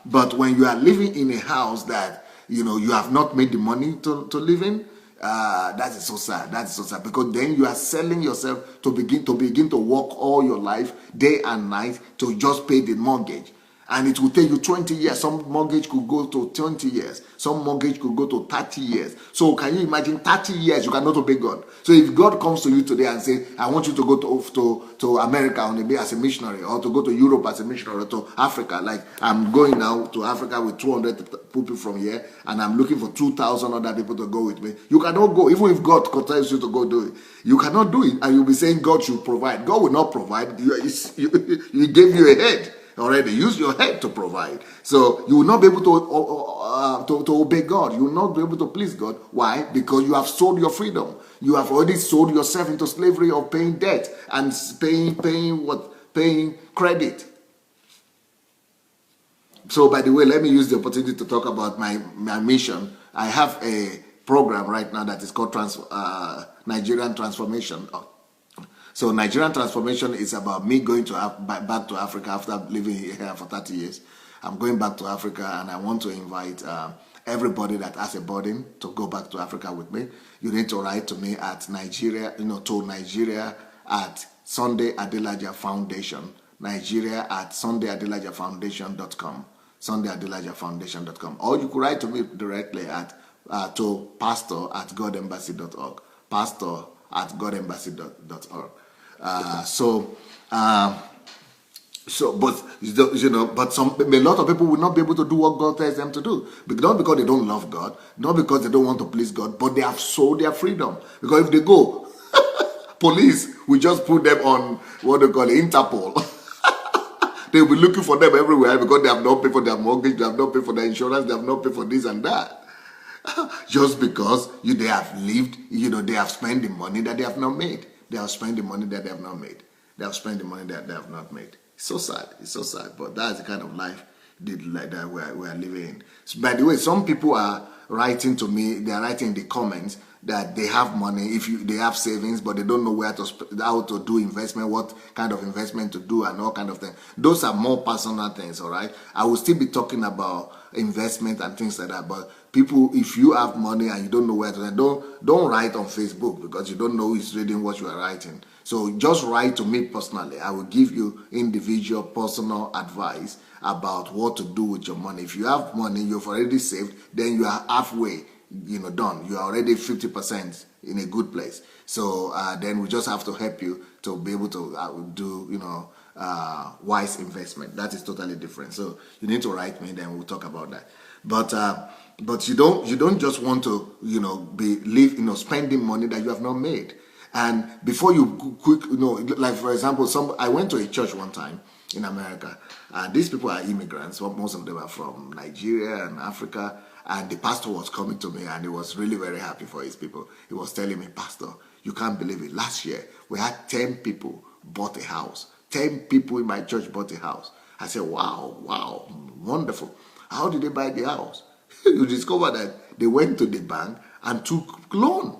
but when you are living in a house that you have not made the money to live in, that is so sad. That is so sad, because then you are selling yourself to begin to work all your life, day and night, to just pay the mortgage. And it will take you 20 years. Some mortgage could go to 20 years. Some mortgage could go to 30 years. So can you imagine 30 years you cannot obey God? So if God comes to you today and say, I want you to go to America as a missionary, or to go to Europe as a missionary, or to Africa, like I'm going now to Africa with 200 people from here, and I'm looking for 2,000 other people to go with me. You cannot go. Even if God tells you to go do it, you cannot do it. And you'll be saying God should provide. God will not provide. He gave you a head. Already use your head to provide. So you will not be able to obey God. You will not be able to please God. Why? Because you have sold your freedom. You have already sold yourself into slavery of paying debt and paying credit. So by the way, let me use the opportunity to talk about my mission. I have a program right now that is called Nigerian Transformation. So Nigerian Transformation is about me going back to Africa after living here for 30 years. I'm going back to Africa, and I want to invite everybody that has a burden to go back to Africa with me. You need to write to me at Nigeria at Sunday Adelaja Foundation. Nigeria at SundayAdelajaFoundation.com. SundayAdelajaFoundation.com. Or you could write to me directly to pastor@godembassy.org. pastor@godembassy.org. But a lot of people will not be able to do what God tells them to do. Not because they don't love God, not because they don't want to please God, but they have sold their freedom. Because if they go, police will just put them on what they call Interpol. They will be looking for them everywhere because they have not paid for their mortgage, they have not paid for their insurance, they have not paid for this and that. Just because they have lived, they have spent the money that they have not made. They have spent the money that they have not made. They have spent the money that they have not made. It's so sad. It's so sad. But that's the kind of life that we are living in. So, by the way, some people are writing to me. They are writing in the comments that they have money, they have savings, but they don't know how to do investment, what kind of investment to do, and all kind of things. Those are more personal things, all right? I will still be talking about investment and things like that, but people, if you have money and you don't know where to, don't write on Facebook, because you don't know who's reading what you are writing. So just write to me personally. I will give you individual personal advice about what to do with your money. If you have money, you've already saved, then you are halfway done. You are already 50% in a good place. So then we just have to help you to be able to do wise investment. That is totally different. So you need to write me, then we'll talk about that. But you don't just want to spending money that you have not made. And before you like for example, I went to a church one time in America. These people are immigrants. Most of them are from Nigeria and Africa. And the pastor was coming to me, and he was really very happy for his people. He was telling me, Pastor, you can't believe it. Last year, we had 10 people bought a house. 10 people in my church bought a house. I said, wow, wonderful. How did they buy the house? You discover that they went to the bank and took loan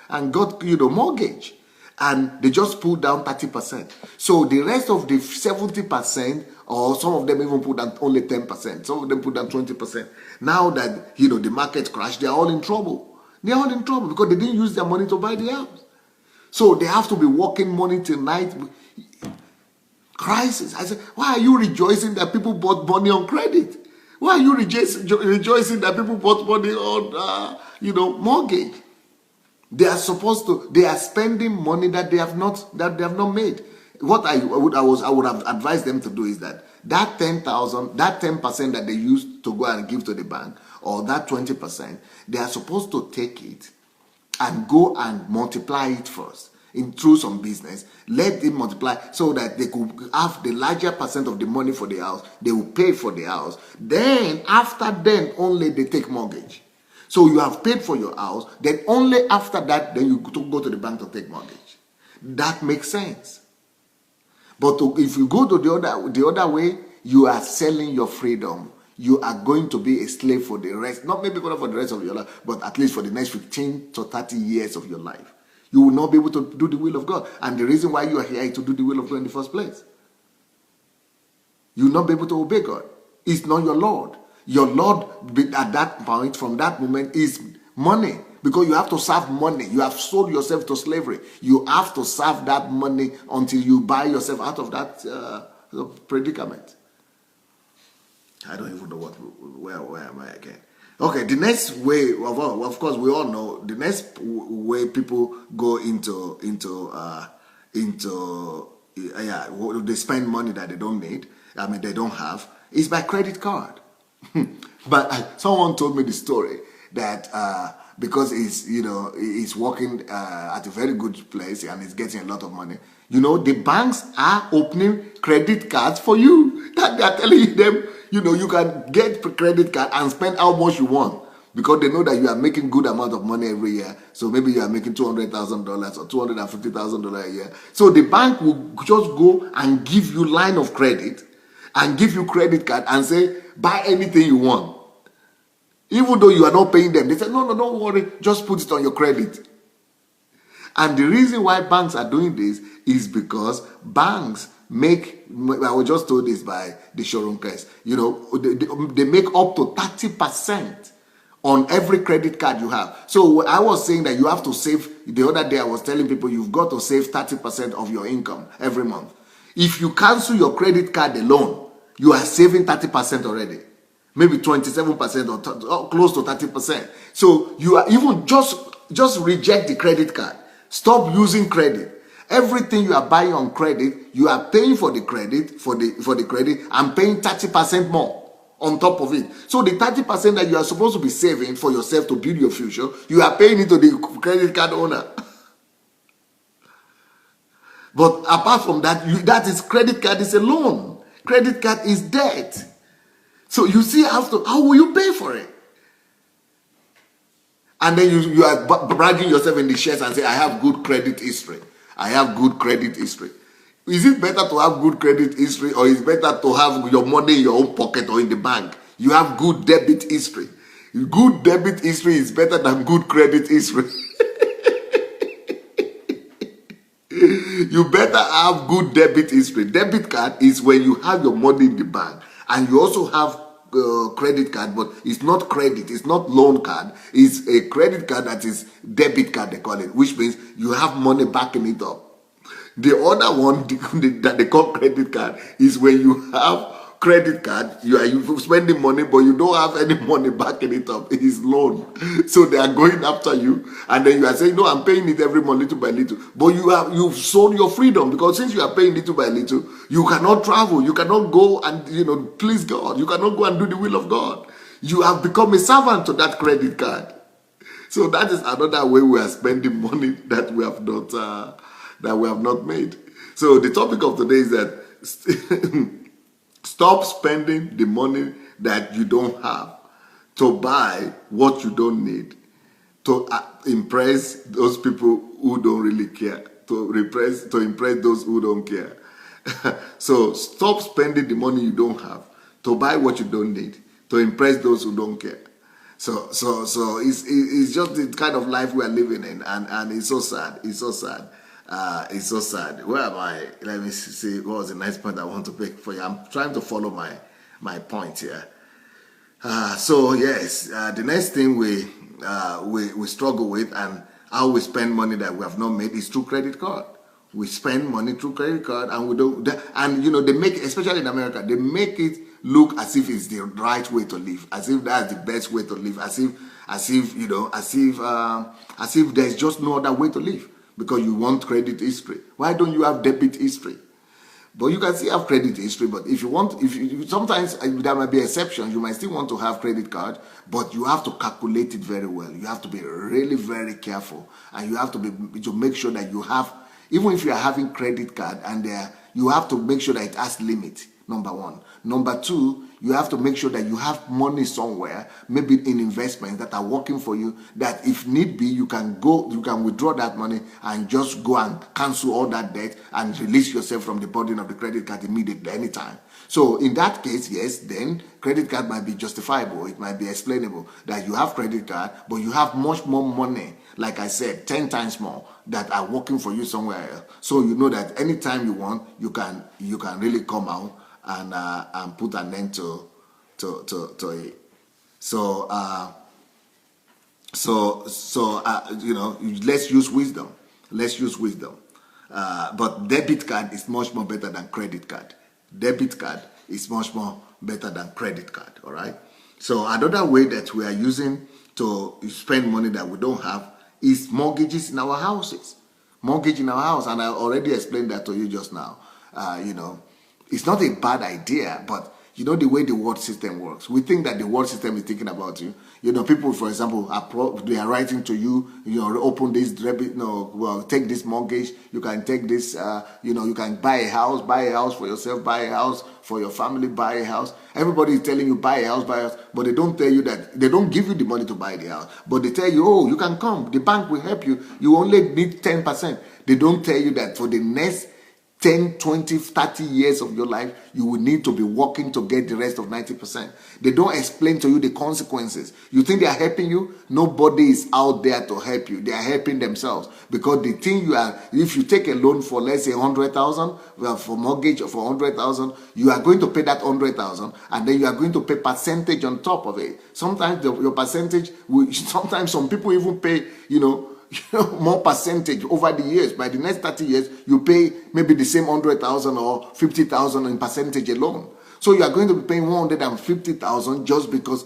and got mortgage. And they just put down 30%. So the rest of the 70%, or some of them even put down only 10%. Some of them put down 20%. Now that the market crashed, they are all in trouble. They are all in trouble because they didn't use their money to buy the house. So they have to be working morning till night. Crisis. I said, why are you rejoicing that people bought money on credit? Why are you rejoicing that people bought money on mortgage? They are spending money that they have not made. What I would have advised them to do is that 10,000, that 10% that they used to go and give to the bank, or that 20%, they are supposed to take it and go and multiply it first through some business. Let it multiply so that they could have the larger percent of the money for the house. They will pay for the house. Then only they take mortgage. So you have paid for your house, then only after that, then you go to the bank to take mortgage. That makes sense. But if you go to the other way, you are selling your freedom. You are going to be a slave for the rest, not maybe for the rest of your life, but at least for the next 15 to 30 years of your life. You will not be able to do the will of God. And the reason why you are here is to do the will of God in the first place. You will not be able to obey God. It's not your Lord. Your Lord at that point, from that moment, is money. Because you have to serve money. You have sold yourself to slavery. You have to serve that money until you buy yourself out of that predicament. I don't even know where am I again. Okay, the next way, of course, we all know the next way people go they spend money that they don't need. They don't have, is by credit card. But someone told me the story that because he's working at a very good place and he's getting a lot of money. The banks are opening credit cards for you. That they are telling them, you can get a credit card and spend how much you want, because they know that you are making good amount of money every year. So maybe you are making $200,000 or $250,000 a year. So the bank will just go and give you line of credit and give you credit card and say, buy anything you want. Even though you are not paying them, they say, no, don't worry, just put it on your credit. And the reason why banks are doing this is because banks make, I was just told this by the showroom case, they make up to 30% on every credit card you have. So I was saying that you have to save, the other day I was telling people you've got to save 30% of your income every month. If you cancel your credit card alone, you are saving 30% already. Maybe 27% or close to 30%. So you are even just reject the credit card. Stop using credit. Everything you are buying on credit, you are paying for the credit, for the credit, and paying 30% more on top of it. So the 30% that you are supposed to be saving for yourself to build your future, you are paying it to the credit card owner. But apart from that, that is credit card is a loan. Credit card is debt. So you see, how will you pay for it? And then you are bragging yourself in the shares and say, I have good credit history. I have good credit history. Is it better to have good credit history, or is it better to have your money in your own pocket or in the bank? You have good debit history. Good debit history is better than good credit history. You better have good debit history. Debit card is when you have your money in the bank and you also have credit card, but it's not credit, it's not loan card, it's a credit card that is debit card, they call it, which means you have money backing it up. The other one that they call credit card is when you have credit card, you are spending money, but you don't have any money backing it up. It is loan. So they are going after you, and then you are saying, no, I'm paying it every month little by little. But you've sold your freedom, because since you are paying little by little, you cannot travel, you cannot go and please God, you cannot go and do the will of God. You have become a servant to that credit card. So that is another way we are spending money that we have not made. So the topic of today is that stop spending the money that you don't have to buy what you don't need, to impress those people who don't really care, to impress those who don't care. So stop spending the money you don't have to buy what you don't need, to impress those who don't care. So it's just the kind of life we are living in, and it's so sad. It's so sad. It's so sad. Where am I? Let me see. What was the next point I want to pick for you? I'm trying to follow my point here. So yes, the next thing we struggle with, and how we spend money that we have not made, is through credit card. We spend money through credit card, and we don't. And they make, especially in America, they make it look as if it's the right way to live, as if that's the best way to live, as if there's just no other way to live, because you want credit history. Why don't you have debit history? But you can still have credit history. But if you want, sometimes there might be exceptions. You might still want to have credit card, but you have to calculate it very well. You have to be really very careful, and you have to make sure that you have, even if you are having credit card, and you have to make sure that it has limit. Number one. Number two, you have to make sure that you have money somewhere, maybe in investments that are working for you, that if need be, you can withdraw that money and just go and cancel all that debt and release yourself from the burden of the credit card immediately, anytime. So in that case, yes, then credit card might be justifiable. It might be explainable that you have credit card, but you have much more money, like I said, 10 times more, that are working for you somewhere else. So you know that anytime you want, you can really come out and put an end to it. So let's use wisdom. Let's use wisdom. But debit card is much more better than credit card. Debit card is much more better than credit card. All right. So another way that we are using to spend money that we don't have is mortgages in our houses. Mortgage in our house, and I already explained that to you just now. It's not a bad idea, but the way the world system works. We think that the world system is thinking about you. People, for example, they are writing to you, open this debit, take this mortgage, you can take this, you can buy a house for yourself, buy a house for your family, buy a house. Everybody is telling you buy a house, but they don't tell you that, they don't give you the money to buy the house, but they tell you, oh, you can come, the bank will help you, you only need 10%. They don't tell you that for the next 10, 20, 30 years of your life, you will need to be working to get the rest of 90%. They don't explain to you the consequences. You think they are helping you? Nobody is out there to help you. They are helping themselves. Because the thing if you take a loan for, let's say, 100,000, for mortgage for 100,000, you are going to pay that 100,000, and then you are going to pay percentage on top of it. Sometimes your percentage, sometimes some people even pay, more percentage over the years. By the next 30 years, you pay maybe the same 100,000 or 50,000 in percentage alone. So you are going to be paying 150,000 just because,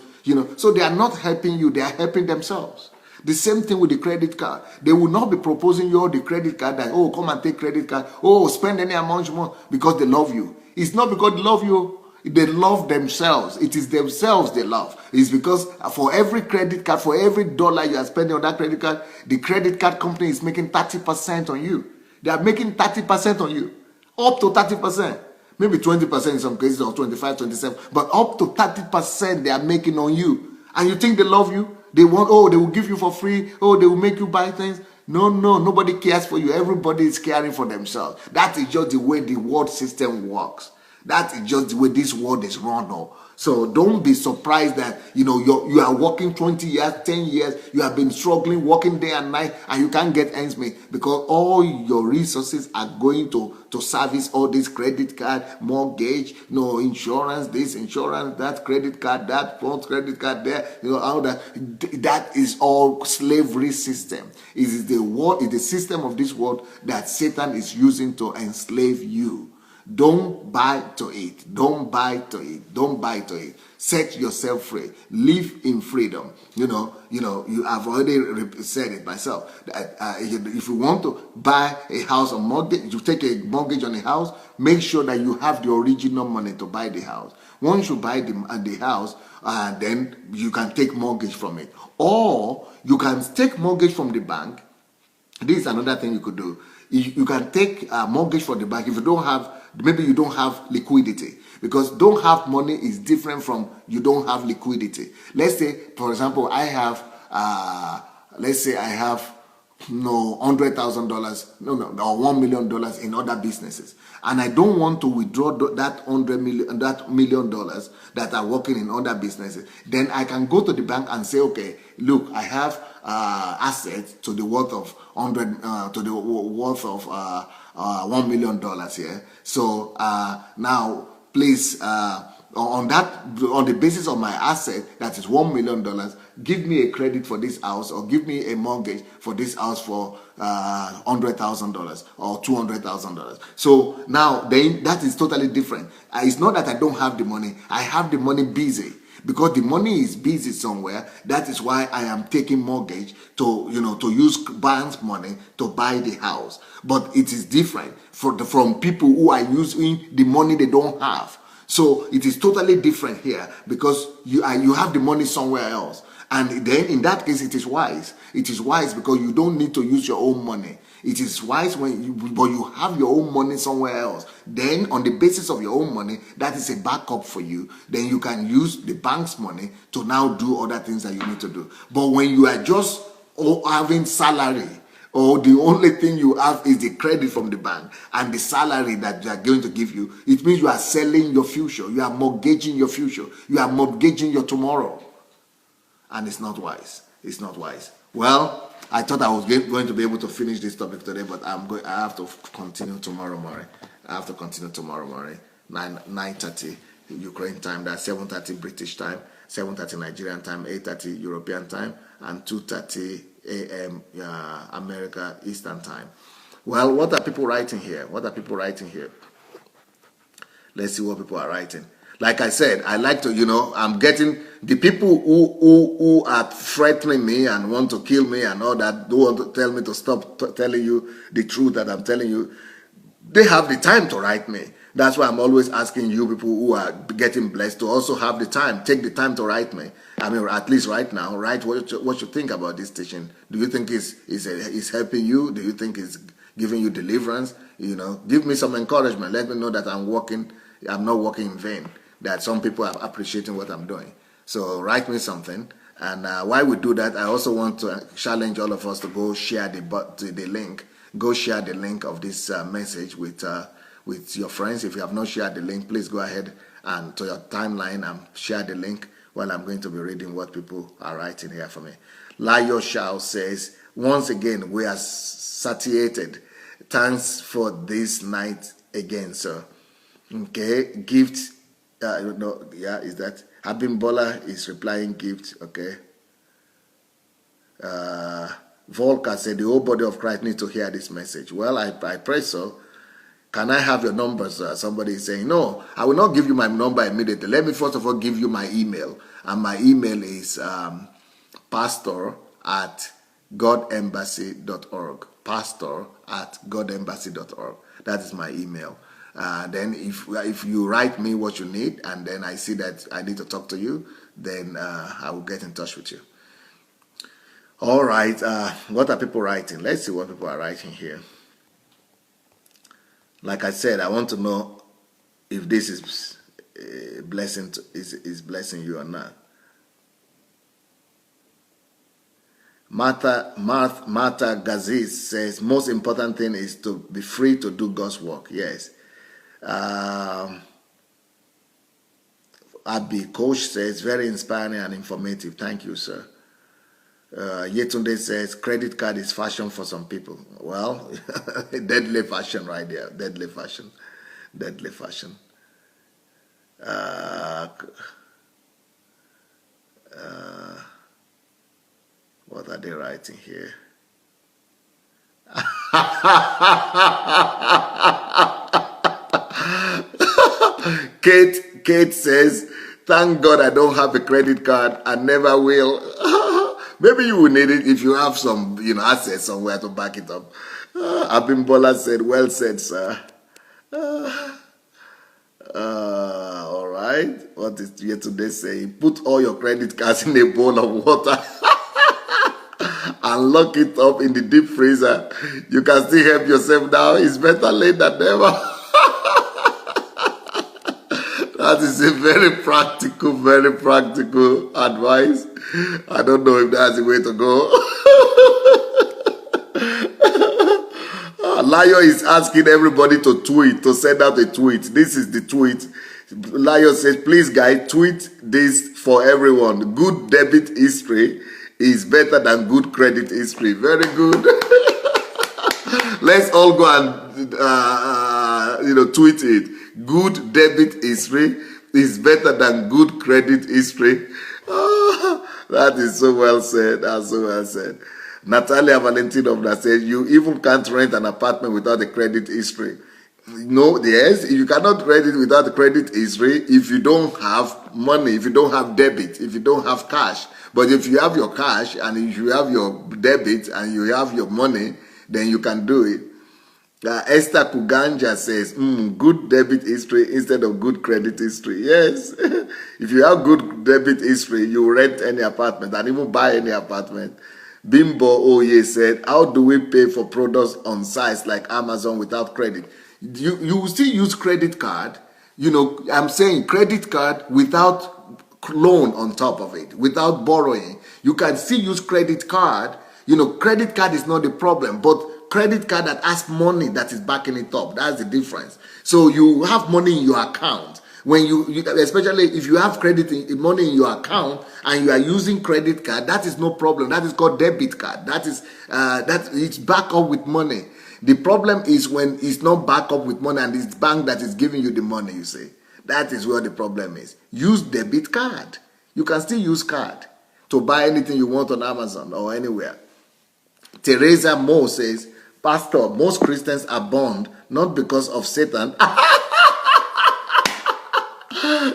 so they are not helping you, they are helping themselves. The same thing with the credit card. They will not be proposing you the credit card that, oh, come and take credit card, oh, spend any amount you want, because they love you. It's not because they love you. They love themselves. It is themselves they love. It's because for every credit card, for every dollar you are spending on that credit card, the credit card company is making 30% on you. They are making 30% on you. Up to 30%. Maybe 20% in some cases, or 25, 27. But up to 30% they are making on you. And you think they love you? they want, oh, they will give you for free, oh, they will make you buy things. No, nobody cares for you. Everybody is caring for themselves. That is just the way the world system works. That is just the way this world is run. So don't be surprised that you are working 20 years, 10 years, you have been struggling, working day and night, and you can't get ends meet because all your resources are going to service all this credit card, mortgage, insurance, this, insurance, that, credit card, that, phone, credit card, there, all that. That is all slavery system. It is the system of this world that Satan is using to enslave you. Don't buy to it. Don't buy to it. Don't buy to it. Set yourself free. Live in freedom. You have already said it myself. That if you want to buy a house or mortgage, you take a mortgage on a house, make sure that you have the original money to buy the house. Once you buy the house, then you can take mortgage from it. Or you can take mortgage from the bank. This is another thing you could do. You can take a mortgage for the bank if you don't have, maybe you don't have liquidity, because don't have money is different from you don't have liquidity. Let's say, for example, I have $100,000, or $1 million in other businesses, and I don't want to withdraw that $1 million that are working in other businesses. Then I can go to the bank and say, okay, look, I have assets to the worth of $1 million here. So now, please, on the basis of my asset, that is $1 million, give me a credit for this house, or give me a mortgage for this house for $100,000 or $200,000. So now then that is totally different. It's not that I don't have the money. I have the money busy. Because the money is busy somewhere. That is why I am taking mortgage to use bank's money to buy the house. But it is different from people who are using the money they don't have. So it is totally different here, because you have the money somewhere else. And then in that case, it is wise. It is wise because you don't need to use your own money. It is wise but you have your own money somewhere else. Then on the basis of your own money, that is a backup for you. Then you can use the bank's money to now do other things that you need to do. But when you are just having salary, or the only thing you have is the credit from the bank and the salary that they are going to give you, it means you are selling your future. You are mortgaging your future. You are mortgaging your tomorrow. And it's not wise. It's not wise. Well, I thought I was going to be able to finish this topic today, but I have to continue tomorrow morning. 9:30 Ukraine time. That's 7:30 British time, 7:30 Nigerian time, 8:30 European time, and 2:30 a.m. America Eastern time. Well, what are people writing here? Let's see what people are writing. Like I said, I like to, I'm getting the people who are threatening me and want to kill me and all that, don't want to tell me to stop telling you the truth that I'm telling you. They have the time to write me. That's why I'm always asking you people who are getting blessed to also have the time. Take the time to write me. I mean, at least right now, write what you think about this teaching. Do you think it's helping you? Do you think it's giving you deliverance? Give me some encouragement. Let me know that I'm not working in vain. That some people are appreciating what I'm doing. So write me something. And while we do that, I also want to challenge all of us to go share the link. Go share the link of this message with your friends. If you have not shared the link, please go ahead and to your timeline and share the link while I'm going to be reading what people are writing here for me. Layo Shao says, once again, we are satiated. Thanks for this night again, sir. Okay, gift. Is that Abimbola is replying gift? Okay. Volker said the whole body of Christ needs to hear this message. Well, I pray so. Can I have your numbers? Somebody is saying, no, I will not give you my number immediately. Let me first of all give you my email. And my email is pastor@godembassy.org. Pastor@godembassy.org. That is my email. Then if you write me what you need, and then I see that I need to talk to you, then I will get in touch with you. All right. What are people writing? Let's see what people are writing here. Like I said, I want to know if this is blessing is blessing you or not. Martha Gaziz says, most important thing is to be free to do God's work. Yes. Abby Coach says, very inspiring and informative. Thank you, sir. Yetunde says, credit card is fashion for some people. Well, deadly fashion right there. Deadly fashion. Deadly fashion. What are they writing here? Kate says, thank God I don't have a credit card. I never will. Maybe you will need it if you have some, assets somewhere to back it up. Abimbola said, well said, sir. All right. What is Yetunde saying? Put all your credit cards in a bowl of water and lock it up in the deep freezer. You can still help yourself now. It's better late than never. That is a very practical advice. I don't know if that's the way to go. Lion is asking everybody to send out a tweet. This is the tweet. Lion says, please guys, tweet this for everyone. Good debit history is better than good credit history. Very good. Let's all go and tweet it. Good debit history is better than good credit history. That is so well said. That's so well said. Natalia Valentinova says, you even can't rent an apartment without a credit history. No, yes, you cannot rent it without a credit history if you don't have money, if you don't have debit, if you don't have cash. But if you have your cash and if you have your debit and you have your money, then you can do it. Esther Kuganja says, good debit history instead of good credit history. Yes. If you have good debit history, you rent any apartment and even buy any apartment. Bimbo Oye said, how do we pay for products on sites like Amazon without credit? You will still use credit card. I'm saying credit card without loan on top of it, without borrowing. You can still use credit card. Credit card is not the problem, but credit card that has money that is backing it up. That's the difference. So you have money in your account. When you especially if you have money in your account and you are using credit card, that is no problem. That is called debit card. It's back up with money. The problem is when it's not back up with money and it's bank that is giving you the money, you see. That is where the problem is. Use debit card. You can still use card to buy anything you want on Amazon or anywhere. Teresa Moore says, Pastor, most Christians are born not because of Satan.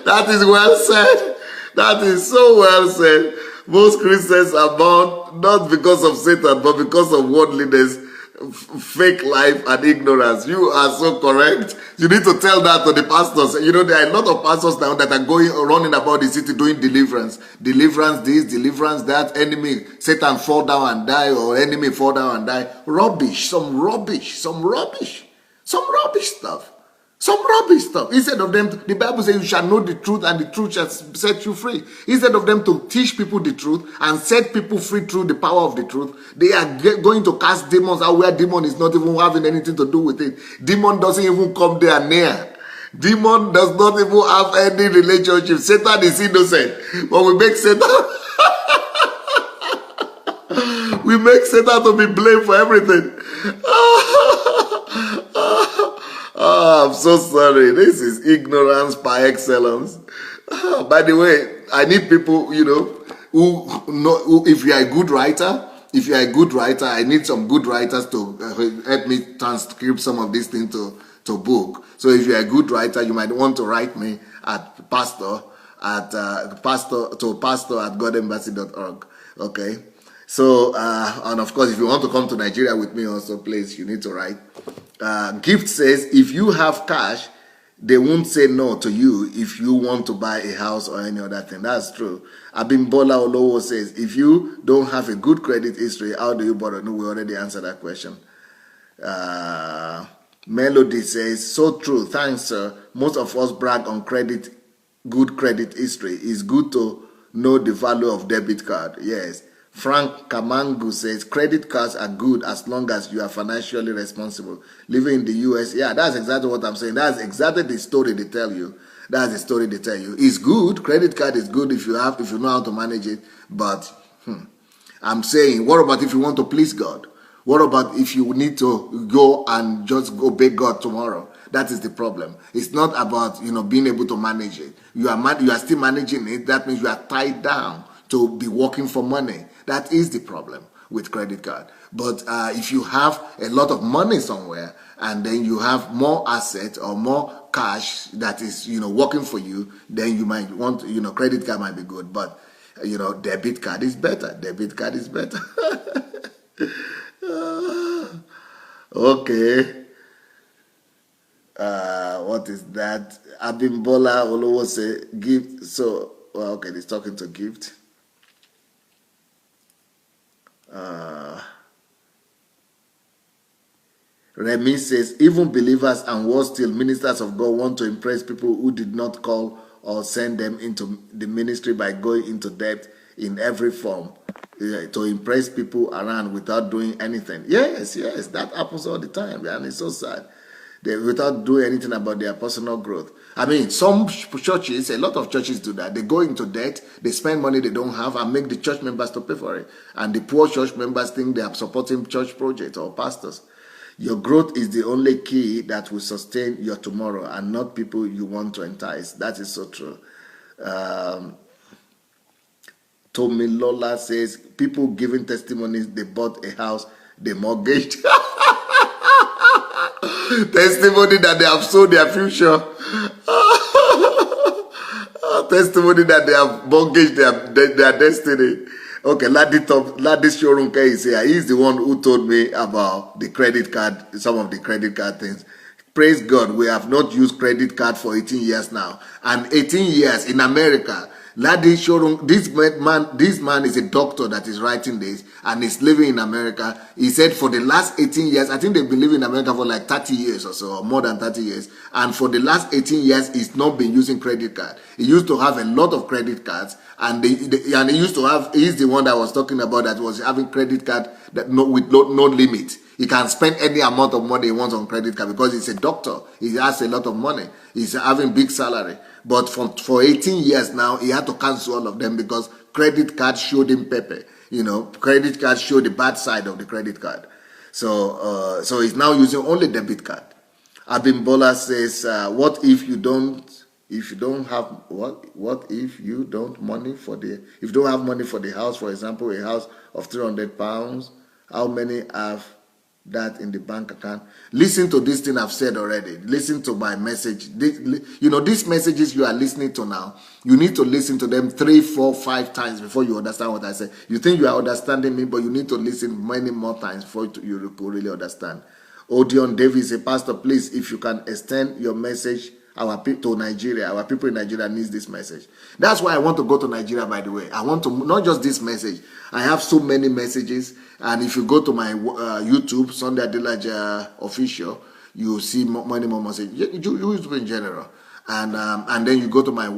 That is well said. That is so well said. Most Christians are born not because of Satan, but because of worldliness, fake life, and ignorance. You are so correct. You need to tell that to the pastors. There are a lot of pastors now that are running about the city doing deliverance. Deliverance this, deliverance that. Enemy, Satan fall down and die, or enemy fall down and die. Rubbish, some rubbish stuff. Some rubbish stuff. Instead of them, the Bible says you shall know the truth and the truth shall set you free. Instead of them to teach people the truth and set people free through the power of the truth, they are going to cast demons out where demon is not even having anything to do with it. Demon doesn't even come there near. Demon does not even have any relationship. Satan is innocent. But we make Satan to be blamed for everything. Oh, I'm so sorry. This is ignorance by excellence. By the way, I need people, who know, if you are a good writer, I need some good writers to help me transcribe some of these things to book. So if you are a good writer, you might want to write me at pastor at godembassy.org. Okay. So, and of course, if you want to come to Nigeria with me also, please, you need to write. Gift says, if you have cash, they won't say no to you if you want to buy a house or any other thing. That's true. Abimbola Olowo says, if you don't have a good credit history, how do you borrow? No, we already answered that question. Melody says, so true. Thanks, sir. Most of us brag on good credit history. It's good to know the value of debit card. Yes. Frank Kamangu says credit cards are good as long as you are financially responsible. Living in the US, yeah, that's exactly what I'm saying. That's exactly the story they tell you. That's the story they tell you. It's good. Credit card is good if you know how to manage it. But I'm saying, what about if you want to please God? What about if you need to go and just go beg God tomorrow? That is the problem. It's not about being able to manage it. You are still managing it. That means you are tied down to be working for money. That is the problem with credit card. But if you have a lot of money somewhere and then you have more assets or more cash that is working for you, then you might want credit card might be good. But debit card is better. Debit card is better. Okay. What is that? Abimbola Olowo say gift. So okay, he's talking to gift. Remy says even believers and worse still ministers of God want to impress people who did not call or send them into the ministry by going into debt in every form to impress people around without doing anything. Yes, that happens all the time, and it's so sad. Without doing anything about their personal growth. I mean, some churches, a lot of churches do that. They go into debt, they spend money they don't have, and make the church members to pay for it. And the poor church members think they are supporting church projects or pastors. Your growth is the only key that will sustain your tomorrow, and not people you want to entice. That is so true. Tommy Lola says, people giving testimonies, they bought a house, they mortgaged. Testimony that they have sold their future. Testimony that they have mortgaged their destiny. Okay, Ladis Shorunke is here. He's the one who told me about the credit card, some of the credit card things. Praise God, we have not used credit card for 18 years now. And 18 years in America. Ladi Shorung, this man is a doctor that is writing this and is living in America. He said for the last 18 years, I think they've been living in America for like 30 years or so, or more than 30 years. And for the last 18 years, he's not been using credit card. He used to have a lot of credit cards, and he's the one that was talking about that was having credit card with no limit. He can spend any amount of money he wants on credit card because he's a doctor. He has a lot of money. He's having big salary. But for 18 years now, he had to cancel all of them because credit card showed him pepe. Credit card showed the bad side of the credit card. So he's now using only debit card. Abimbola says, what if you don't have money for the house, for example, a house of £300, how many have that in the bank account? Listen to this thing I've said already. Listen to my message. These messages you are listening to now, you need to listen to them 3, 4, 5 times before you understand what I say. You think you are understanding me, but you need to listen many more times before you could really understand. Odion Davis, a pastor, please, if you can extend your message to Nigeria. Our people in Nigeria needs this message. That's why I want to go to Nigeria, by the way. I want to, not just this message. I have so many messages. And if you go to my YouTube, Sunday Adelaja Official, you see many more messages. YouTube in general. And then you go to my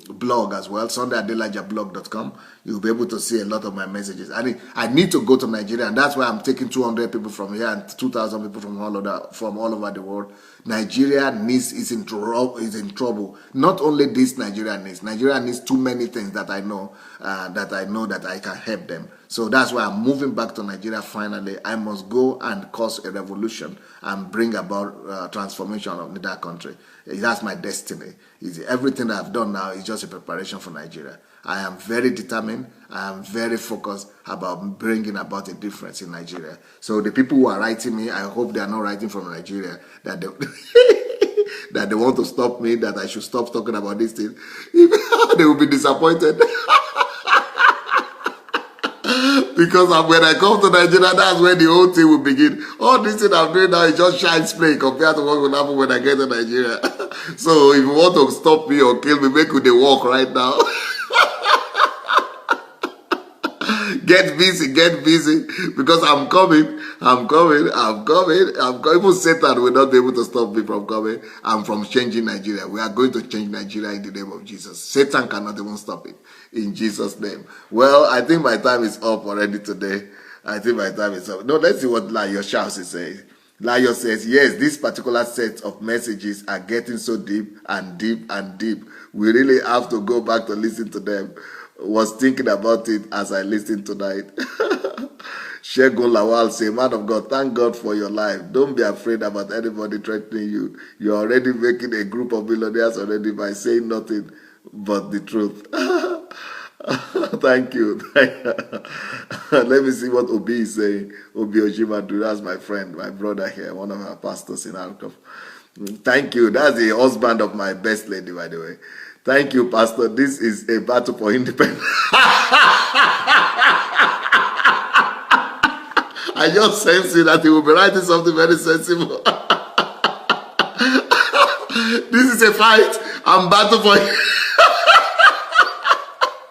blog as well, SundayAdelajablog.com. You'll be able to see a lot of my messages. I need to go to Nigeria, and that's why I'm taking 200 people from here and 2,000 people from all over the world. Nigeria is in trouble. Not only this Nigeria needs too many things that I know that I can help them. So that's why I'm moving back to Nigeria finally. I must go and cause a revolution and bring about transformation of that country. That's my destiny. Everything that I've done now is just a preparation for Nigeria. I am very determined. I am very focused about bringing about a difference in Nigeria. So the people who are writing me, I hope they are not writing from Nigeria, that they want to stop me, that I should stop talking about this thing. They will be disappointed. Because when I come to Nigeria, that's when the whole thing will begin. All this thing I'm doing now is just child's play compared to what will happen when I get to Nigeria. So if you want to stop me or kill me, make they walk right now. Get busy, because I'm coming. Even Satan will not be able to stop me from coming. I'm from changing Nigeria. We are going to change Nigeria in the name of Jesus. Satan cannot even stop it in Jesus' name. Well, I think my time is up already today. I think my time is up. No, let's see what Layo Charles is saying. Layo says, yes, this particular set of messages are getting so deep and deep and deep. We really have to go back to listen to them. Was thinking about it as I listened tonight. Shegun Lawal say, man of God, thank God for your life. Don't be afraid about anybody threatening you. You're already making a group of millionaires already by saying nothing but the truth. Thank you. Let me see what Obi is saying. Obi Ojimadu, that's my friend, my brother here, one of our pastors in Alcoff. Thank you. That's the husband of my best lady, by the way. Thank you, Pastor. This is a battle for independence. I just sense that he will be writing something very sensible. This is a fight and battle for...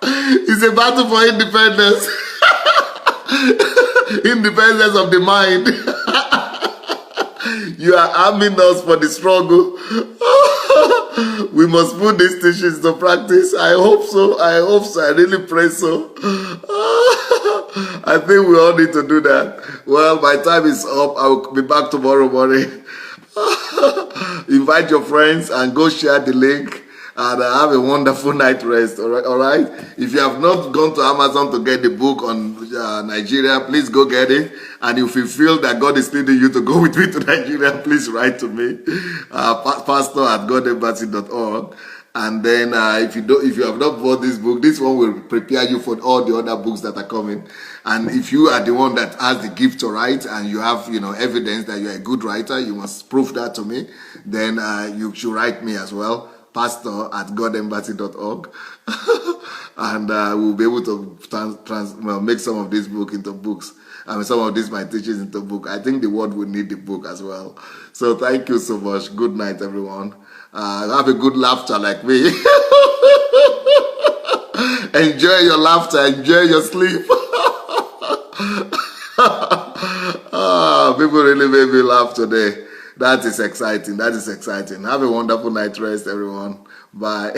It's a battle for independence. Independence of the mind. You are arming us for the struggle. We must put these teachings to practice. I hope so. I really pray so. I think we all need to do that. Well, my time is up. I will be back tomorrow morning. Invite your friends and go share the link. And have a wonderful night rest. All right. If you have not gone to Amazon to get the book on Nigeria, please go get it. And if you feel that God is leading you to go with me to Nigeria, please write to me, pastor@godembassy.org. And then if you have not bought this book, this one will prepare you for all the other books that are coming. And if you are the one that has the gift to write and you have evidence that you're a good writer, you must prove that to me. Then you should write me as well. pastor@godembassy.org. And we'll be able to make some of this book into books. I mean, some of these my teachings into book. I think the world will need the book as well. So thank you so much. Good night, everyone. Have a good laughter like me. Enjoy your laughter. Enjoy your sleep. People really made me laugh today. That is exciting. Have a wonderful night rest, everyone. Bye.